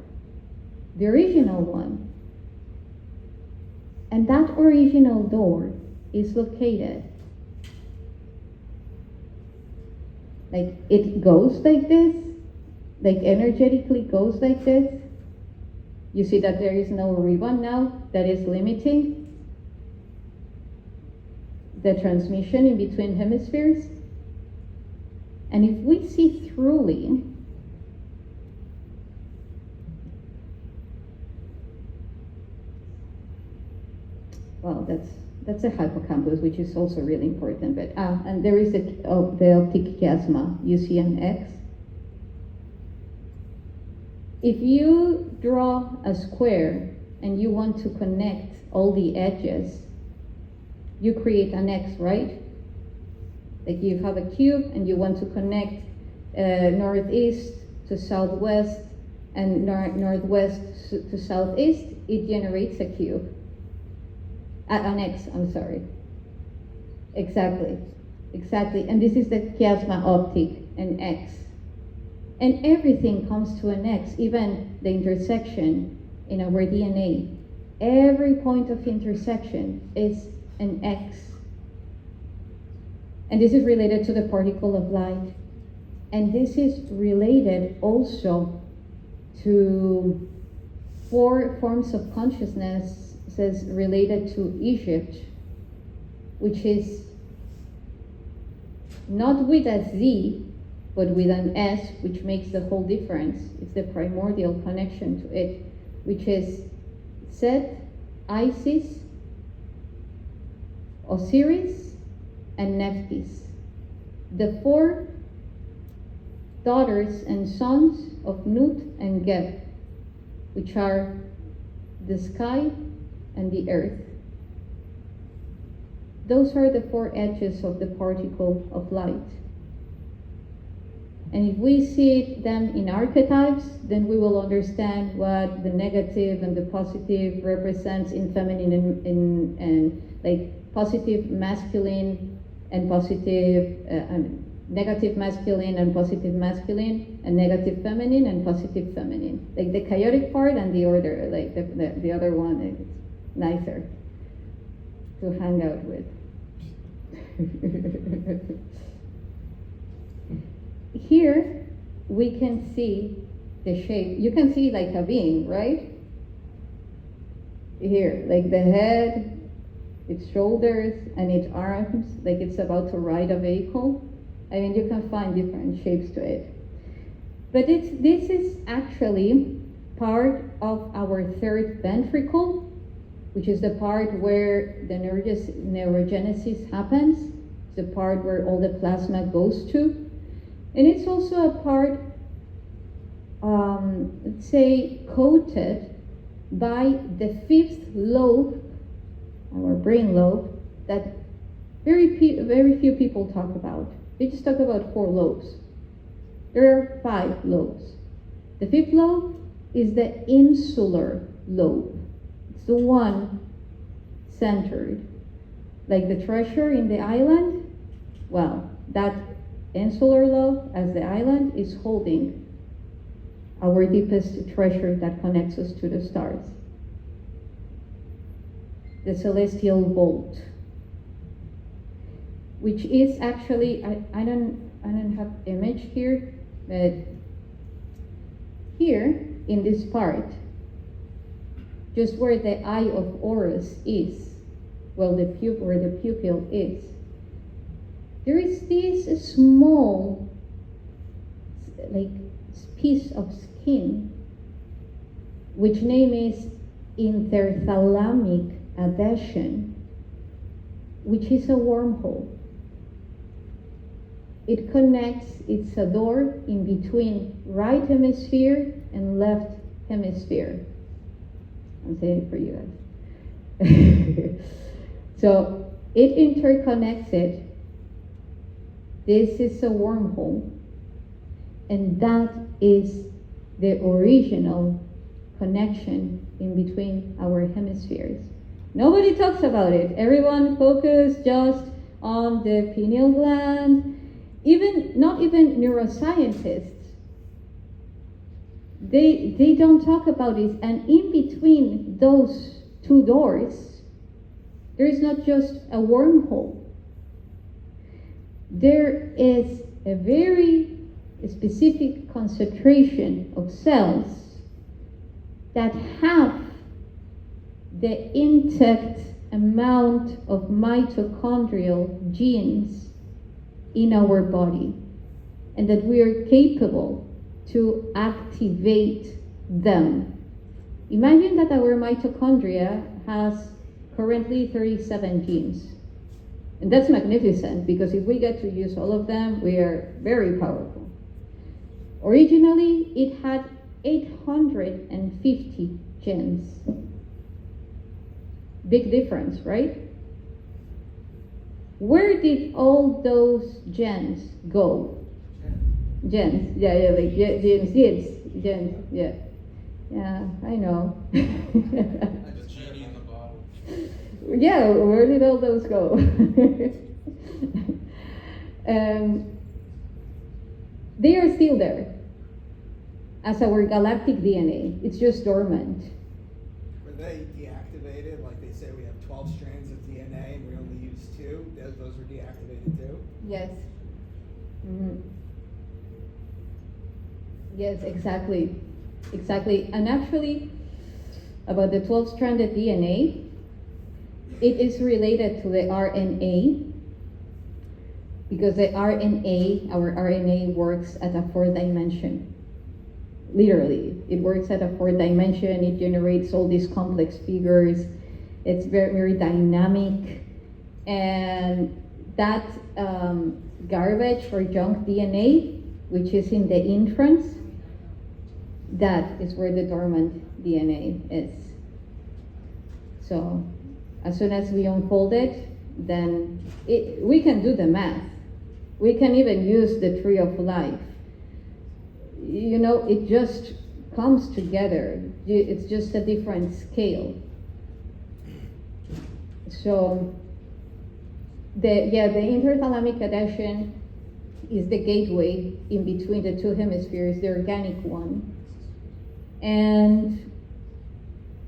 the original one. And that original door is located, like it goes like this, like energetically goes like this. You see that there is no ribbon now that is limiting the transmission in between hemispheres. And if we see truly, well, that's a hippocampus, which is also really important. But and there is the optic chiasma. You see an X. If you draw a square and you want to connect all the edges, you create an X, right? Like you have a cube and you want to connect northeast to southwest and northwest to southeast, it generates a cube. An X, I'm sorry. Exactly. And this is the chiasma optic, an X. And everything comes to an X, even the intersection in our DNA. Every point of intersection is an X. And this is related to the particle of light. And this is related also to 4 forms of consciousness, says related to Egypt, which is not with a Z, but with an S, which makes the whole difference. It's the primordial connection to it, which is Set, Isis, Osiris, and Nephthys, the 4 daughters and sons of Nut and Geb, which are the sky and the earth. Those are the 4 edges of the particle of light. And if we see them in archetypes, then we will understand what the negative and the positive represents in feminine and like positive masculine and positive, negative masculine and positive masculine, and negative feminine and positive feminine. Like the chaotic part and the order, like the other one, like it's nicer to hang out with. Here we can see the shape. You can see like a being, right? Here, like the head, its shoulders, and its arms, like it's about to ride a vehicle. I mean, you can find different shapes to it. But this is actually part of our 3rd ventricle, which is the part where the neurogenesis happens. It's the part where all the plasma goes to. And it's also a part, let's say, coated by the 5th lobe, our brain lobe, that very few people talk about. They just talk about 4 lobes. There are 5 lobes. The 5th lobe is the insular lobe. It's the one centered. Like the treasure in the island, well, that insular lobe, as the island, is holding our deepest treasure that connects us to the stars. The celestial vault, which is actually, I don't have image here, but here in this part, just where the eye of Horus is, well, where the pupil is, there is this small, like, piece of skin, which name is interthalamic adhesion, which is a wormhole. It connects, it's a door in between right hemisphere and left hemisphere. I'm saying it for you guys. So it interconnects it. This is a wormhole, and that is the original connection in between our hemispheres. Nobody talks about it. Everyone focuses just on the pineal gland. Not even neuroscientists. They don't talk about it. And in between those 2 doors, there is not just a wormhole. There is a very specific concentration of cells that have the intact amount of mitochondrial genes in our body, and that we are capable to activate them. Imagine that our mitochondria has currently 37 genes. And that's magnificent, because if we get to use all of them, we are very powerful. Originally, it had 850 genes. Big difference, right? Where did all those genes go? Genes, yeah, like genes, yeah. Yeah, I know. The genie in the bottle. Yeah, where did all those go? They are still there as our galactic DNA. It's just dormant. Were they deactivated? Like they say we have 12 strands of DNA and we only use 2? Those were deactivated too? Yes. Mm-hmm. Yes, exactly. Exactly. And actually, about the 12-stranded DNA, it is related to the RNA, because the RNA, our RNA works at a 4th dimension. Literally, it works at a 4th dimension. It generates all these complex figures. It's very, very dynamic. And that garbage or junk DNA, which is in the entrance, that is where the dormant DNA is. So as soon as we unfold it, then we can do the math. We can even use the tree of life. You know, it just comes together. It's just a different scale. So the interthalamic adhesion is the gateway in between the two hemispheres, the organic one. And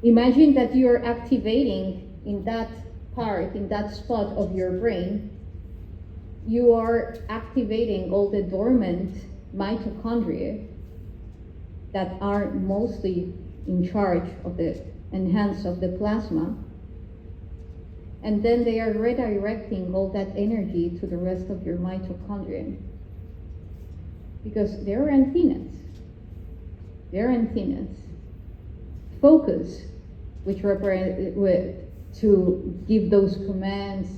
imagine that you're activating in that part, in that spot of your brain, you are activating all the dormant mitochondria that are mostly in charge of the enhance of the plasma. And then they are redirecting all that energy to the rest of your mitochondria. Because they're antennas. They're antennas. Focus, which represent to give those commands,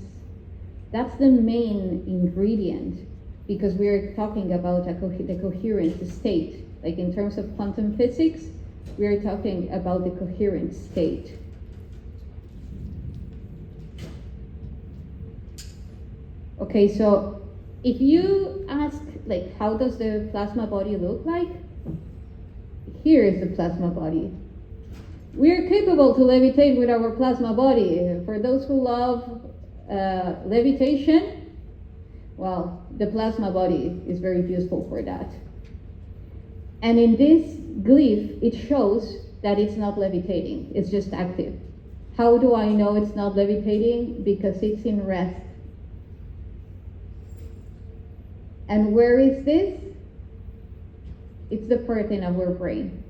that's the main ingredient, because we are talking about the coherent state. Like in terms of quantum physics, we are talking about the coherent state. Okay, so if you ask, like, how does the plasma body look like? Here is the plasma body. We are capable to levitate with our plasma body. For those who love levitation, well, the plasma body is very useful for that. And in this glyph, it shows that it's not levitating, it's just active. How do I know it's not levitating? Because it's in rest. And where is this? It's the part in our brain.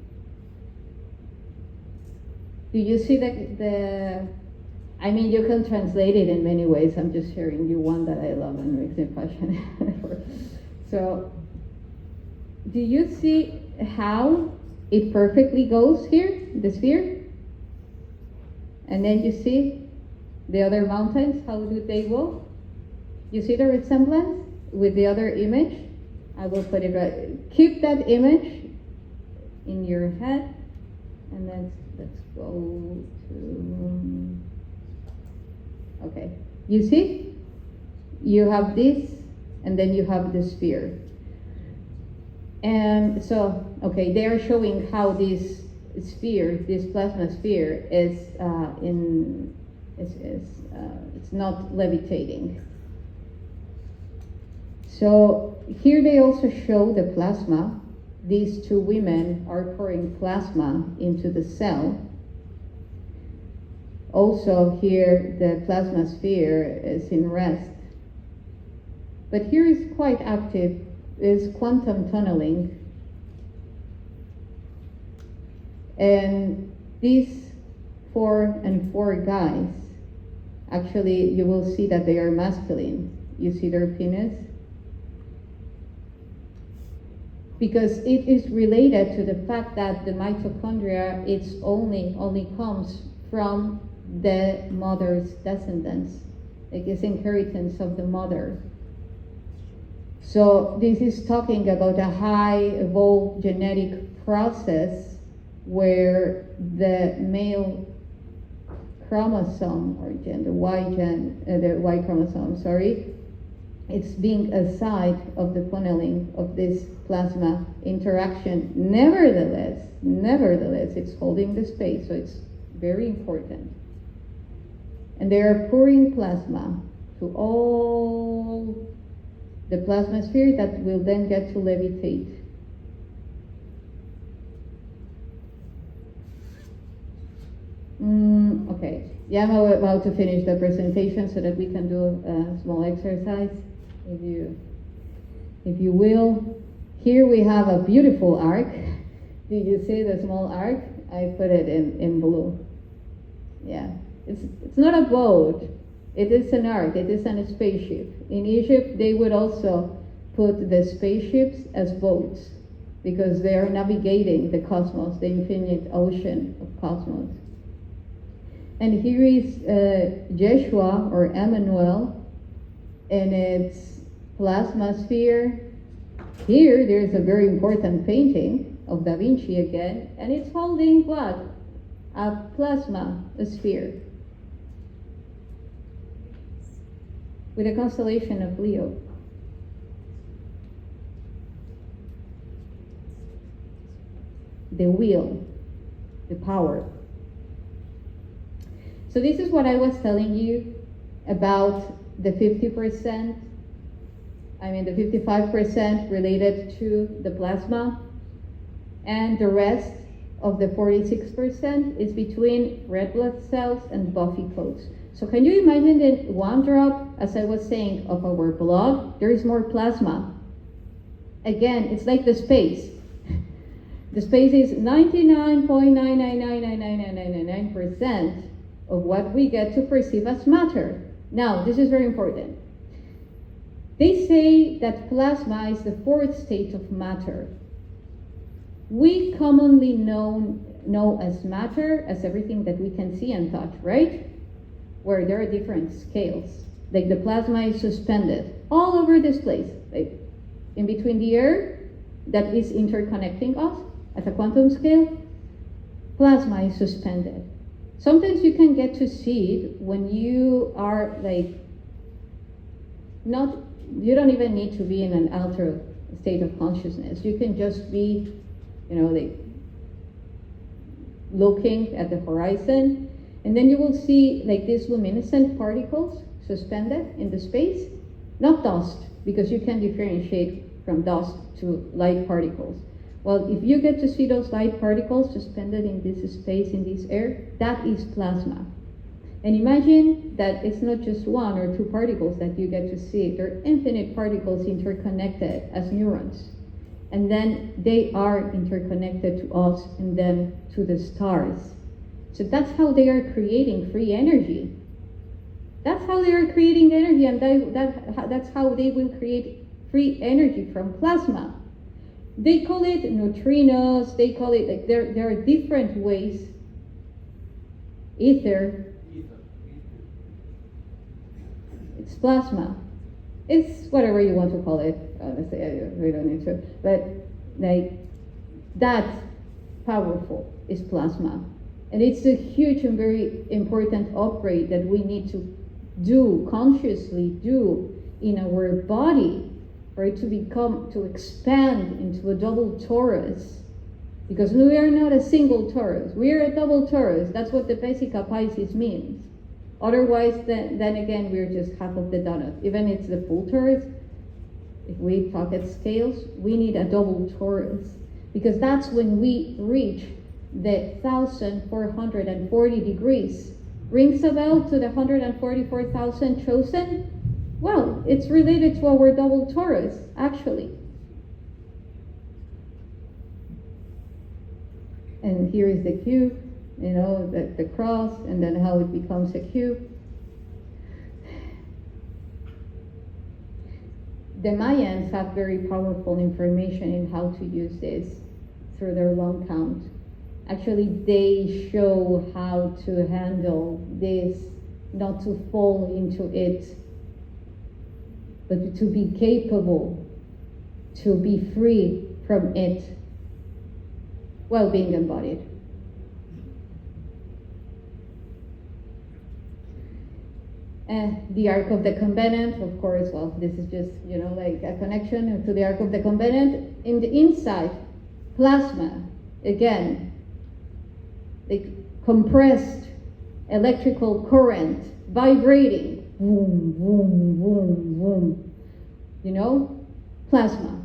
Do you see I mean, you can translate it in many ways. I'm just sharing you one that I love and makes me passionate. So, do you see how it perfectly goes here, the sphere? And then you see the other mountains, how do they go? You see the resemblance with the other image? I will put it right. Keep that image in your head, and then let's go to, okay. You see? You have this, and then you have the sphere. And so, okay, they are showing how this sphere, this plasma sphere, is it's not levitating. So here they also show the plasma. These two women are pouring plasma into the cell. Also here the plasma sphere is in rest. But here is quite active, is quantum tunneling. And these 4 and 4 guys, actually you will see that they are masculine. You see their penis? Because it is related to the fact that the mitochondria, it's only comes from the mother's descendants. Like it's inheritance of the mother. So this is talking about a high evolved genetic process where the male chromosome, or the Y chromosome, sorry, it's being a side of the funneling of this plasma interaction. Nevertheless, it's holding the space, so it's very important. And they are pouring plasma to all the plasma sphere that will then get to levitate. Okay, yeah, I'm about to finish the presentation so that we can do a small exercise, if you will. Here we have a beautiful ark. Did you see the small ark? I put it in blue. Yeah, it's not a boat. It is an ark. It is a spaceship. In Egypt, they would also put the spaceships as boats because they are navigating the cosmos, the infinite ocean of cosmos. And here is Yeshua or Emmanuel in its plasma sphere. Here there's a very important painting of Da Vinci again, and it's holding what? A plasma sphere with a constellation of Leo. The will, the power. So this is what I was telling you about the 50%, the 55% related to the plasma, and the rest of the 46% is between red blood cells and buffy coats. So can you imagine that one drop, as I was saying, of our blood, there is more plasma. Again, it's like the space. The space is 99.9999999% of what we get to perceive as matter. Now, this is very important. They say that plasma is the fourth state of matter. We commonly know as matter as everything that we can see and touch, right? Where there are different scales. Like the plasma is suspended all over this place, like in between the air that is interconnecting us at a quantum scale. Plasma is suspended. Sometimes you can get to see it when you are you don't even need to be in an altered state of consciousness. You can just be, looking at the horizon, and then you will see these luminescent particles suspended in the space, not dust, because you can differentiate from dust to light particles. Well, if you get to see those light particles suspended in this space, in this air, that is plasma. And imagine that it's not just one or two particles that you get to see. There are infinite particles interconnected as neurons. And then they are interconnected to us and then to the stars. So that's how they are creating free energy. That's how they are creating energy, and that's how they will create free energy from plasma. They call it neutrinos, they call it, there are different ways. Ether. It's plasma. It's whatever you want to call it. Honestly, we don't need to. But that's powerful is plasma. And it's a huge and very important upgrade that we need to consciously do in our body for it to expand into a double torus. Because we are not a single torus, we are a double torus. That's what the basic Pisces means. Otherwise, then again, we're just half of the donut. Even if it's the full torus, if we talk at scales, we need a double torus. Because that's when we reach the 1,440 degrees. Rings a bell to the 144,000 chosen? Well, it's related to our double torus, actually. And here is the cube, the cross, and then how it becomes a cube. The Mayans have very powerful information in how to use this through their long count. Actually, they show how to handle this, not to fall into it, but to be capable, to be free from it, while being embodied. And the Ark of the Covenant, of course, well, this is just, a connection to the Ark of the Covenant. In the inside, plasma, again, compressed electrical current, vibrating, boom, boom, boom, boom, plasma.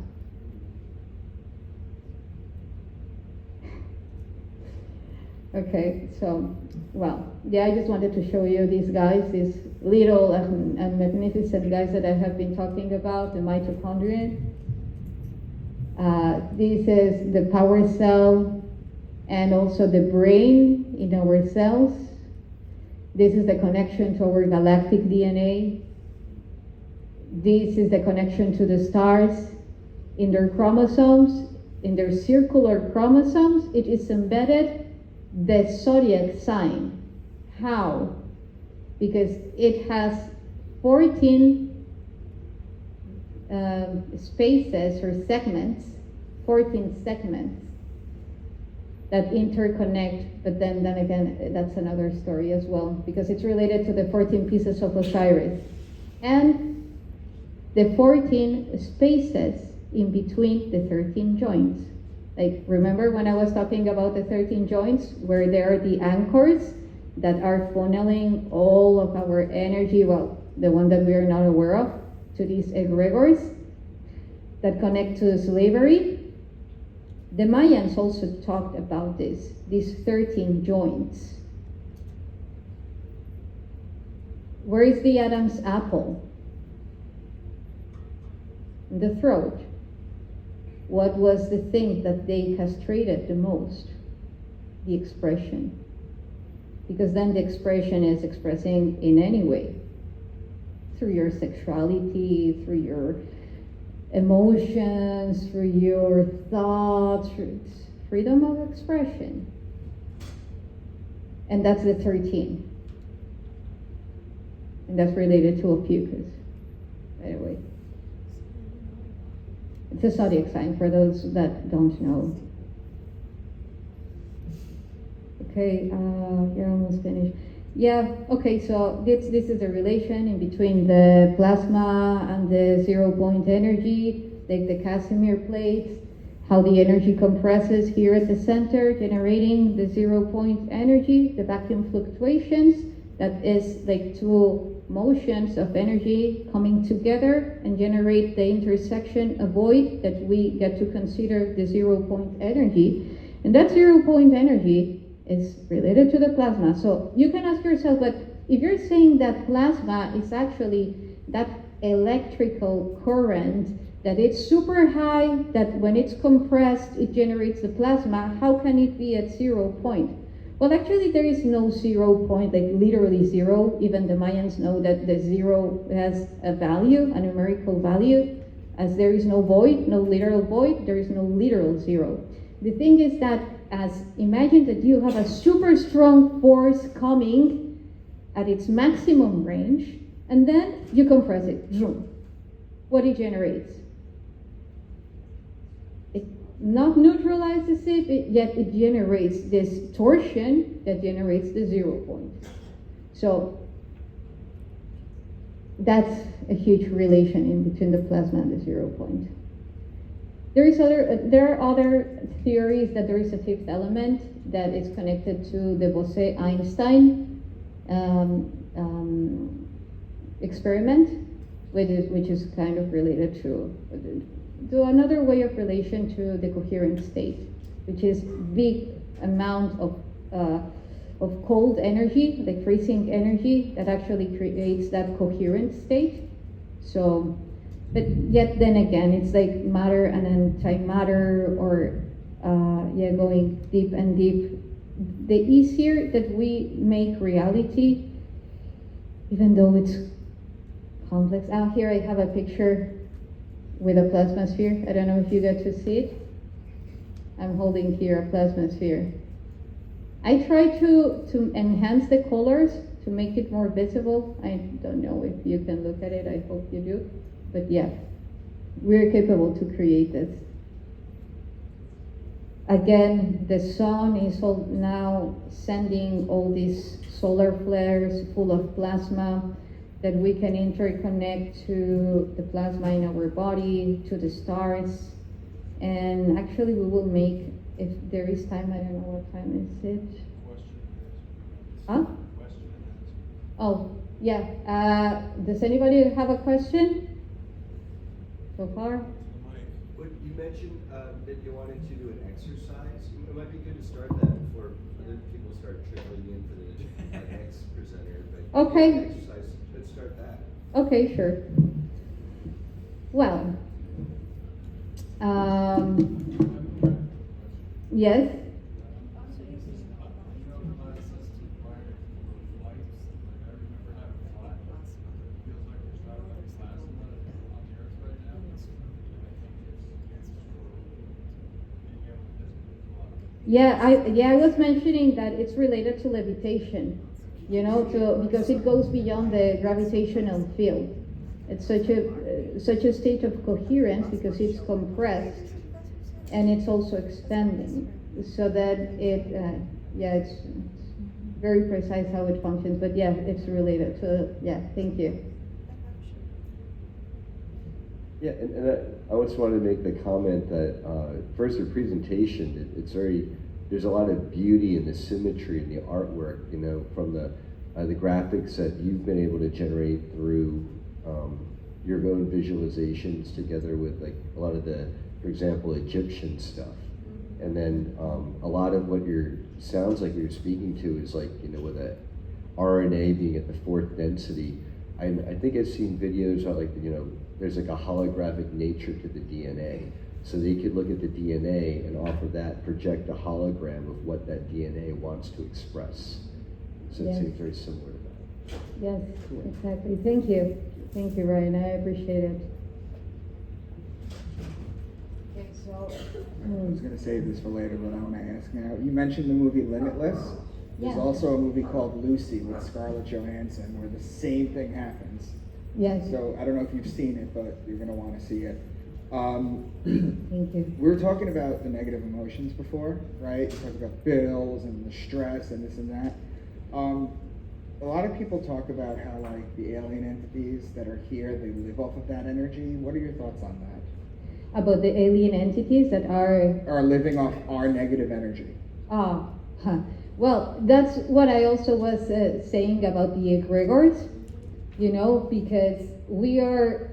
Okay, so, I just wanted to show you these guys, these little and magnificent guys that I have been talking about, the mitochondria. This is the power cell and also the brain in our cells. This is the connection to our galactic DNA. This is the connection to the stars. In their chromosomes, in their circular chromosomes, it is embedded the zodiac sign, How? Because it has 14 spaces or segments, 14 segments that interconnect, but then again, that's another story as well, because it's related to the 14 pieces of Osiris. And the 14 spaces in between the 13 joints. Like, remember when I was talking about the 13 joints, where there are the anchors that are funneling all of our energy, well, the one that we are not aware of, to these egregores that connect to slavery. The Mayans also talked about this, these 13 joints. Where is the Adam's apple? In the throat. What was the thing that they castrated the most? The expression. Because then the expression is expressing in any way. Through your sexuality, through your emotions, through your thoughts, through freedom of expression. And that's the 13. And that's related to Ophiuchus, by the way. It's a zodiac sign for those that don't know. Okay, you're almost finished. Yeah, okay, so this is a relation in between the plasma and the 0 point energy, like the Casimir plates, how the energy compresses here at the center, generating the 0 point energy, the vacuum fluctuations, that is like two motions of energy coming together and generate the intersection, a void that we get to consider the 0 point energy. And that 0 point energy is related to the plasma. So you can ask yourself, but if you're saying that plasma is actually that electrical current, that it's super high, that when it's compressed, it generates the plasma, how can it be at 0 point? Well, actually, there is no 0 point, like literally zero. Even the Mayans know that the zero has a value, a numerical value. As there is no void, no literal void, there is no literal zero. The thing is that, as imagine that you have a super strong force coming at its maximum range, and then you compress it. Zoom. What it generates? It not neutralizes it, yet it generates this torsion that generates the 0 point. So that's a huge relation in between the plasma and the 0 point. There are other theories that there is a fifth element that is connected to the Bose-Einstein experiment, which is kind of related to another way of relation to the coherent state, which is big amount of cold energy, like freezing energy, that actually creates that coherent state. So. But yet then again, it's like matter and antimatter, or going deep and deep. The easier that we make reality, even though it's complex. Here I have a picture with a plasma sphere. I don't know if you get to see it. I'm holding here a plasma sphere. I try to enhance the colors to make it more visible. I don't know if you can look at it. I hope you do. But yeah, we're capable to create this. Again, the sun is now sending all these solar flares full of plasma that we can interconnect to the plasma in our body, to the stars. And actually we will make, if there is time, I don't know what time is it. Huh? Oh, yeah. Does anybody have a question? So far? What you mentioned that you wanted to do an exercise. It might be good to start that before other people start trickling in for the next presenter. But okay. Exercise. Let's start that. Okay, sure. Well, yes. Yeah, I was mentioning that it's related to levitation. you know, because it goes beyond the gravitational field. It's such a state of coherence because it's compressed and it's also expanding, so that it's very precise how it functions. But yeah, it's related. So yeah, thank you. Yeah, and I also wanted to make the comment that first, your presentation, it's very, there's a lot of beauty in the symmetry in the artwork, you know, from the graphics that you've been able to generate through your own visualizations together with like a lot of the, for example, Egyptian stuff. And then a lot of what sounds like you're speaking to is like, you know, with a RNA being at the 4th density. I think I've seen videos of like, you know, there's like a holographic nature to the DNA. So they could look at the DNA and off of that project a hologram of what that DNA wants to express. So Yes. it seems very similar to that. Yes, exactly. Thank you. Thank you, Ryan. I appreciate it. Okay, so. I was gonna save this for later, but I wanna ask now. You mentioned the movie Limitless. There's Yeah. also a movie called Lucy with Scarlett Johansson where the same thing happens. Yes. So I don't know if you've seen it, but you're gonna wanna see it. Thank you. We were talking about the negative emotions before, right? You talked about bills and the stress and this and that. A lot of people talk about how like the alien entities that are here, they live off of that energy. What are your thoughts on that? About the alien entities that Are living off our negative energy. Well, that's what I also was saying about the egregors, you know, because we are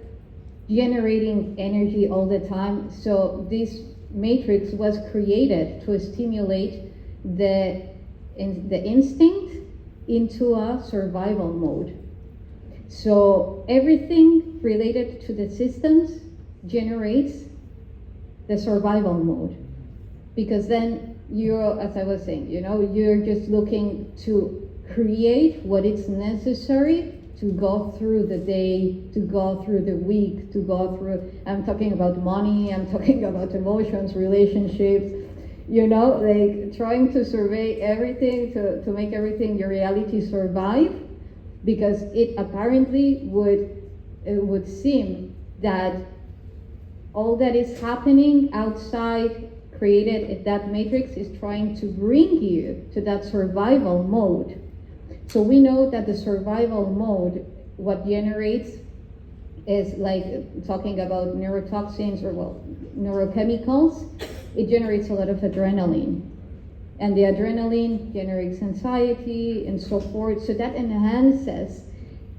generating energy all the time. So this matrix was created to stimulate the instinct into a survival mode. So everything related to the systems generates the survival mode, because then you're, as I was saying, you know, you're just looking to create what is necessary to go through the day, to go through the week, to go through, I'm talking about money, I'm talking about emotions, relationships, you know, like trying to survey everything, to make everything, your reality survive, because it apparently would seem that all that is happening outside created in that matrix is trying to bring you to that survival mode. So we know that the survival mode, what generates is like talking about neurotoxins or well, neurochemicals, it generates a lot of adrenaline. And the adrenaline generates anxiety and so forth. So that enhances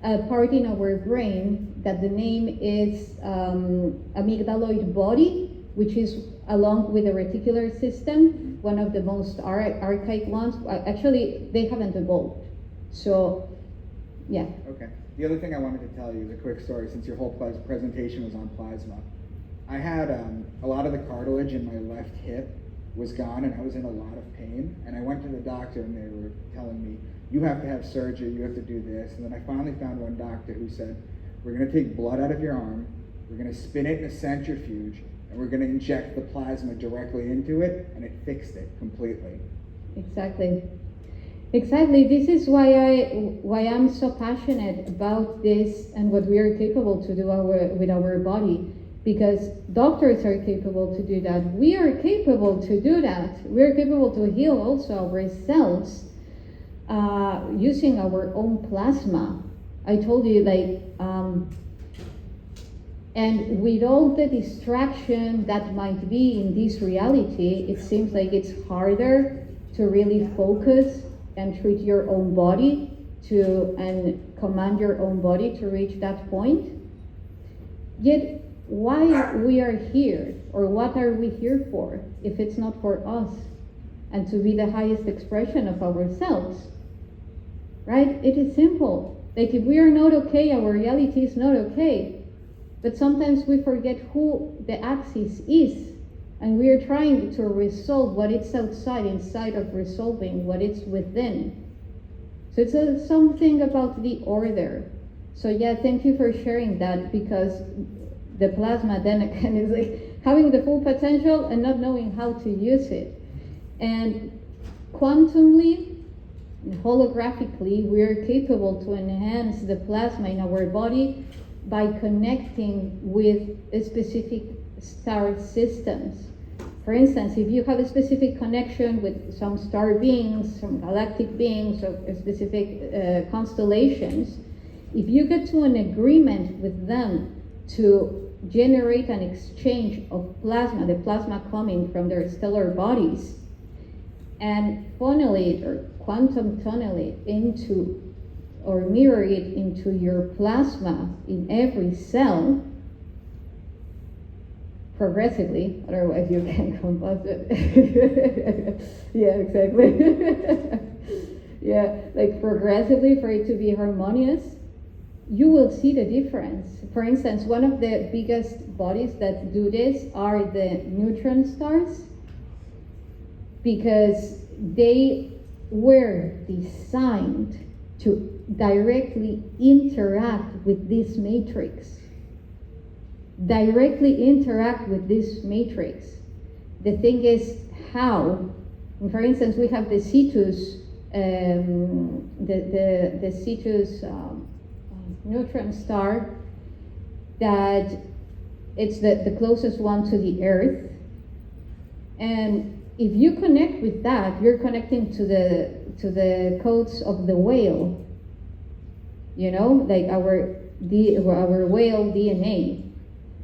a part in our brain that the name is amygdaloid body, which is along with the reticular system, one of the most archaic ones. Actually, they haven't evolved. So, yeah. Okay. The other thing I wanted to tell you is a quick story, since your whole presentation was on plasma. I had a lot of the cartilage in my left hip was gone, and I was in a lot of pain. And I went to the doctor, and they were telling me, you have to have surgery, you have to do this. And then I finally found one doctor who said, we're going to take blood out of your arm, we're going to spin it in a centrifuge, and we're going to inject the plasma directly into it, and it fixed it completely. Exactly. Exactly. This is why I'm so passionate about this and what we are capable to do with our body, because doctors are capable to do that. We are capable to do that. We are capable to heal also ourselves using our own plasma. I told you, like, and with all the distraction that might be in this reality, it seems like it's harder to really focus and treat your own body and command your own body to reach that point. Yet, why we are here, or what are we here for, if it's not for us and to be the highest expression of ourselves? Right? It is simple. Like, if we are not okay, our reality is not okay. But sometimes we forget who the axis is, and we are trying to resolve what is outside instead of resolving what is within. So it's something about the order. So yeah, thank you for sharing that, because the plasma then again is like having the full potential and not knowing how to use it. And quantumly, holographically, we are capable to enhance the plasma in our body by connecting with specific star systems. For instance, if you have a specific connection with some star beings, some galactic beings, or specific constellations, if you get to an agreement with them to generate an exchange of plasma, the plasma coming from their stellar bodies, and funnel it or quantum tunnel it into, or mirror it into your plasma in every cell, progressively, otherwise you can combust it. Yeah, exactly. Yeah, like progressively for it to be harmonious, you will see the difference. For instance, one of the biggest bodies that do this are the neutron stars, because they were designed to directly interact with this matrix. Directly interact with this matrix. The thing is how. For instance, we have the Cetus, the Cetus neutron star, that it's the closest one to the Earth, and if you connect with that, you're connecting to the codes of the whale. You know, like our whale DNA,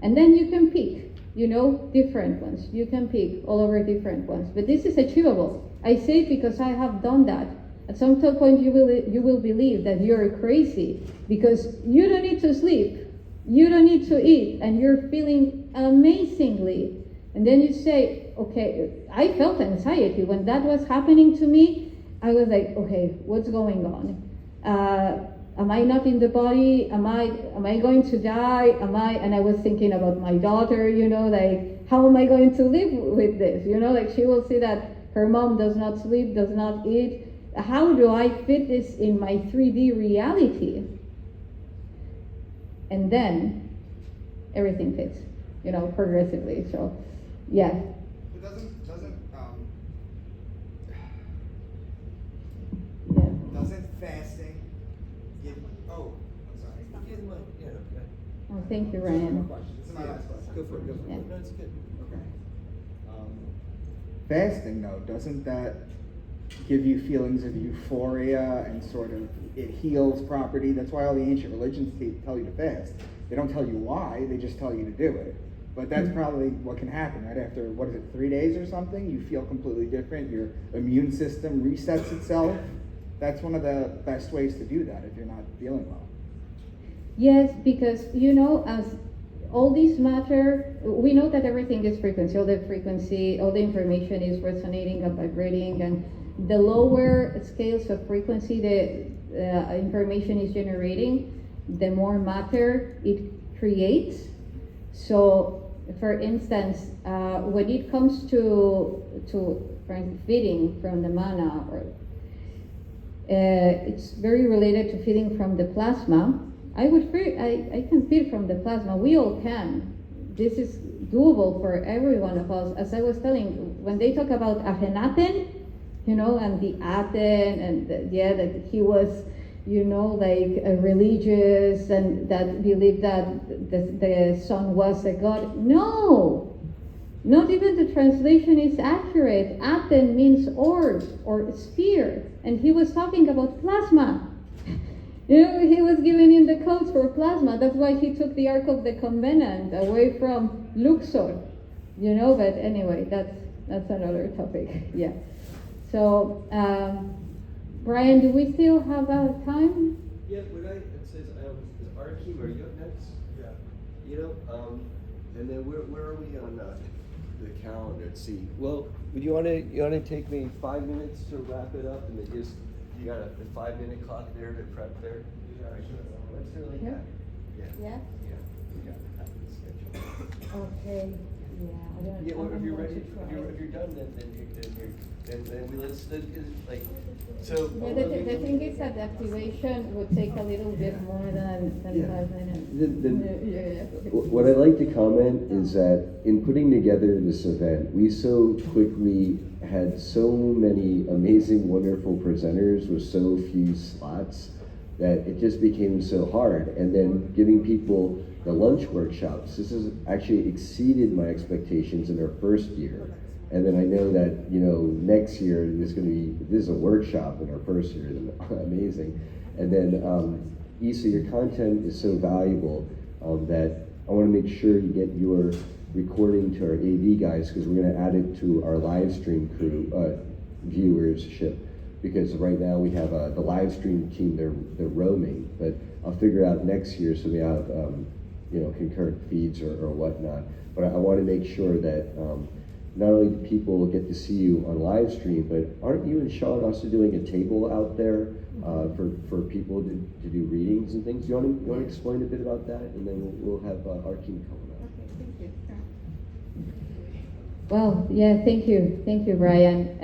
and then you can pick, you know, different ones. You can pick all over different ones, but this is achievable. I say it because I have done that. At some point, you will believe that you're crazy because you don't need to sleep, you don't need to eat, and you're feeling amazingly. And then you say, okay, I felt anxiety when that was happening to me. I was like, okay, what's going on? Am I not in the body? Am I going to die? And I was thinking about my daughter, you know, like, how am I going to live with this? You know, like, she will see that her mom does not sleep, does not eat. How do I fit this in my 3D reality? And then everything fits, you know, progressively. So, yeah. But doesn't fasting give? Oh, I'm sorry. Yeah, okay. Oh, thank you, This is my Ryan. question. This is my last question. Go for it, go for Yeah. it. No, it's good. Okay. Fasting, though, doesn't that give you feelings of euphoria and sort of it heals property? That's why all the ancient religions tell you to fast. They don't tell you why, they just tell you to do it. But that's probably what can happen, right? After, 3 days or something, you feel completely different. Your immune system resets itself. That's one of the best ways to do that if you're not feeling well. Yes, because, you know, as all these matter, we know that everything is frequency. All the information is resonating and vibrating, and the lower scales of frequency the information is generating, the more matter it creates. So, for instance, when it comes to feeding from the mana, or it's very related to feeding from the plasma. I can feed from the plasma. We all can. This is doable for every one of us. As I was telling, when they talk about Aten, you know, and the Aten, and that he was, you know, like religious, and that believed that the sun was a god. No! Not even the translation is accurate. Aten means orb or sphere, and he was talking about plasma. You know, he was giving him the codes for plasma. That's why he took the Ark of the Covenant away from Luxor. You know, but anyway, that's another topic. Yeah. So, Brian, do we still have time? Yeah, it says, is Arkim, are you up next? Yeah. You know, and then where are we on the calendar? Let's see. Well, would you want to take me 5 minutes to wrap it up, and then just you got a 5-minute clock there to prep there? Yeah, I should. Let's do it like Yeah. that. Yeah. Yeah. Yeah. Okay. Yeah. I don't. Yeah, well, I don't if you're want ready, to try. if you're done, then we let's like, so. Yeah, the thing is that the activation would take a little bit more than Yeah. 5 minutes. Yeah. What I'd like to comment is that in putting together this event, we so quickly had so many amazing, wonderful presenters with so few slots that it just became so hard. And then giving people the lunch workshops, this has actually exceeded my expectations in our first year. And then I know that, next year this is a workshop in our first year, amazing. And then, Isa, your content is so valuable that I want to make sure you get your recording to our AV guys, because we're going to add it to our live stream crew, viewership. Because right now we have the live stream team, they're roaming, but I'll figure out next year so we have, concurrent feeds or whatnot. But I want to make sure that not only do people get to see you on live stream, but aren't you and Sean also doing a table out there for people to do readings and things? You want to explain a bit about that, and then we'll have our team coming up. Okay, thank you. Well, yeah, thank you, Brian.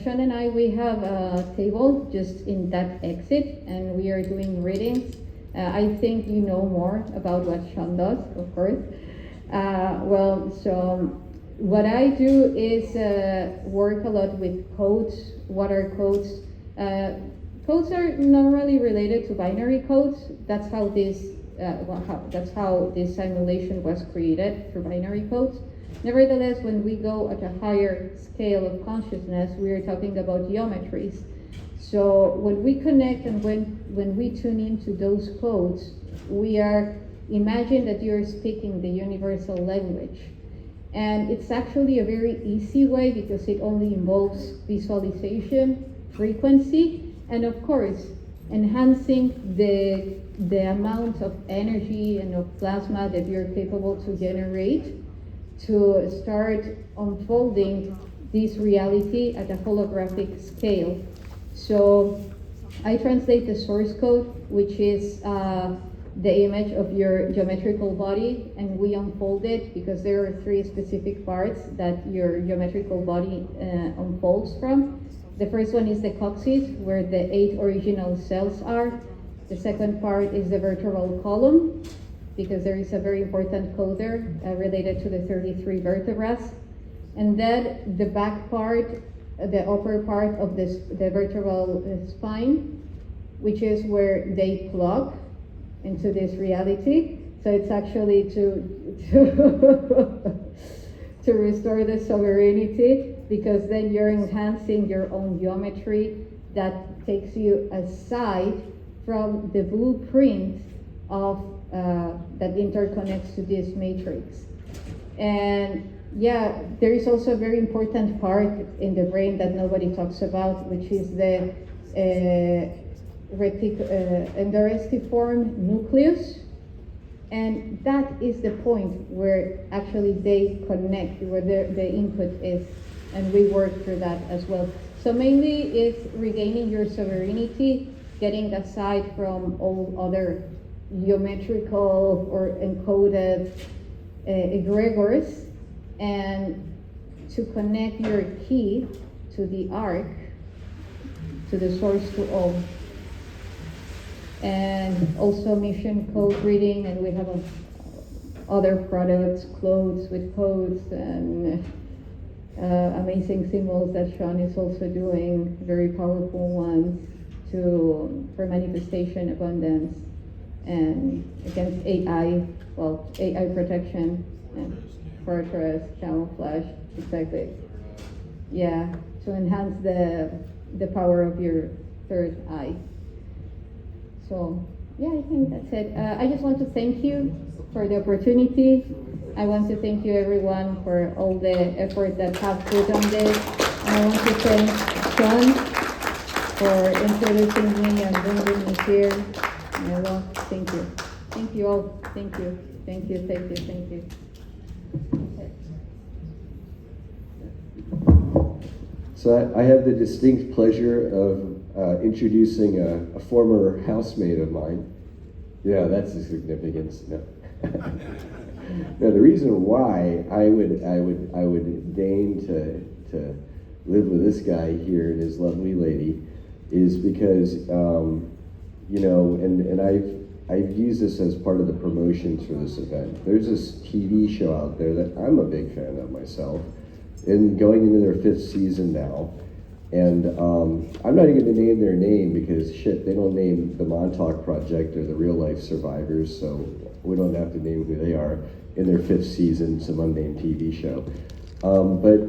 Sean and I, we have a table just in that exit, and we are doing readings. I think you know more about what Sean does, of course. So what I do is work a lot with codes. What are codes? Codes are normally related to binary codes. That's how this simulation was created, through binary codes. Nevertheless, when we go at a higher scale of consciousness, we are talking about geometries. So when we connect and when we tune into those codes, we are, imagine that you're speaking the universal language. And it's actually a very easy way, because it only involves visualization, frequency, and of course, enhancing the amount of energy and of plasma that you're capable to generate to start unfolding this reality at a holographic scale. So I translate the source code, which is the image of your geometrical body, and we unfold it because there are 3 specific parts that your geometrical body unfolds from. The first one is the coccyx, where the 8 original cells are. The second part is the vertebral column, because there is a very important code there related to the 33 vertebrae. And then the back part, the upper part of the vertebral spine, which is where they plug into this reality. So it's actually to restore the sovereignty, because then you're enhancing your own geometry that takes you aside from the blueprint of that interconnects to this matrix. And yeah, there is also a very important part in the brain that nobody talks about, which is the endarestiform nucleus. And that is the point where actually they connect, where the input is, and we work through that as well. So mainly it's regaining your sovereignty, getting aside from all other geometrical or encoded egregores, and to connect your key to the arc, to the source to all. And also mission code reading, and we have other products, clothes with codes, and amazing symbols that Sean is also doing, very powerful ones for manifestation, abundance, and against AI protection, and fortress, camouflage, exactly. Yeah, to enhance the power of your third eye. So, yeah, I think that's it. I just want to thank you for the opportunity. I want to thank you everyone for all the effort that have put on this. And I want to thank Sean for introducing me and bringing me here. And thank you. Thank you all. Thank you. Thank you. Thank you. Thank you. So I have the distinct pleasure of introducing a former housemate of mine, Yeah, that's the significance. No. No, the reason why I would deign to live with this guy here and his lovely lady is because you know, and I've used this as part of the promotions for this event. There's this TV show out there that I'm a big fan of myself, and going into their 5th season now. And I'm not even going to name their name because shit, they don't name the Montauk Project or the real life survivors, so we don't have to name who they are in their 5th season, some unnamed TV show. But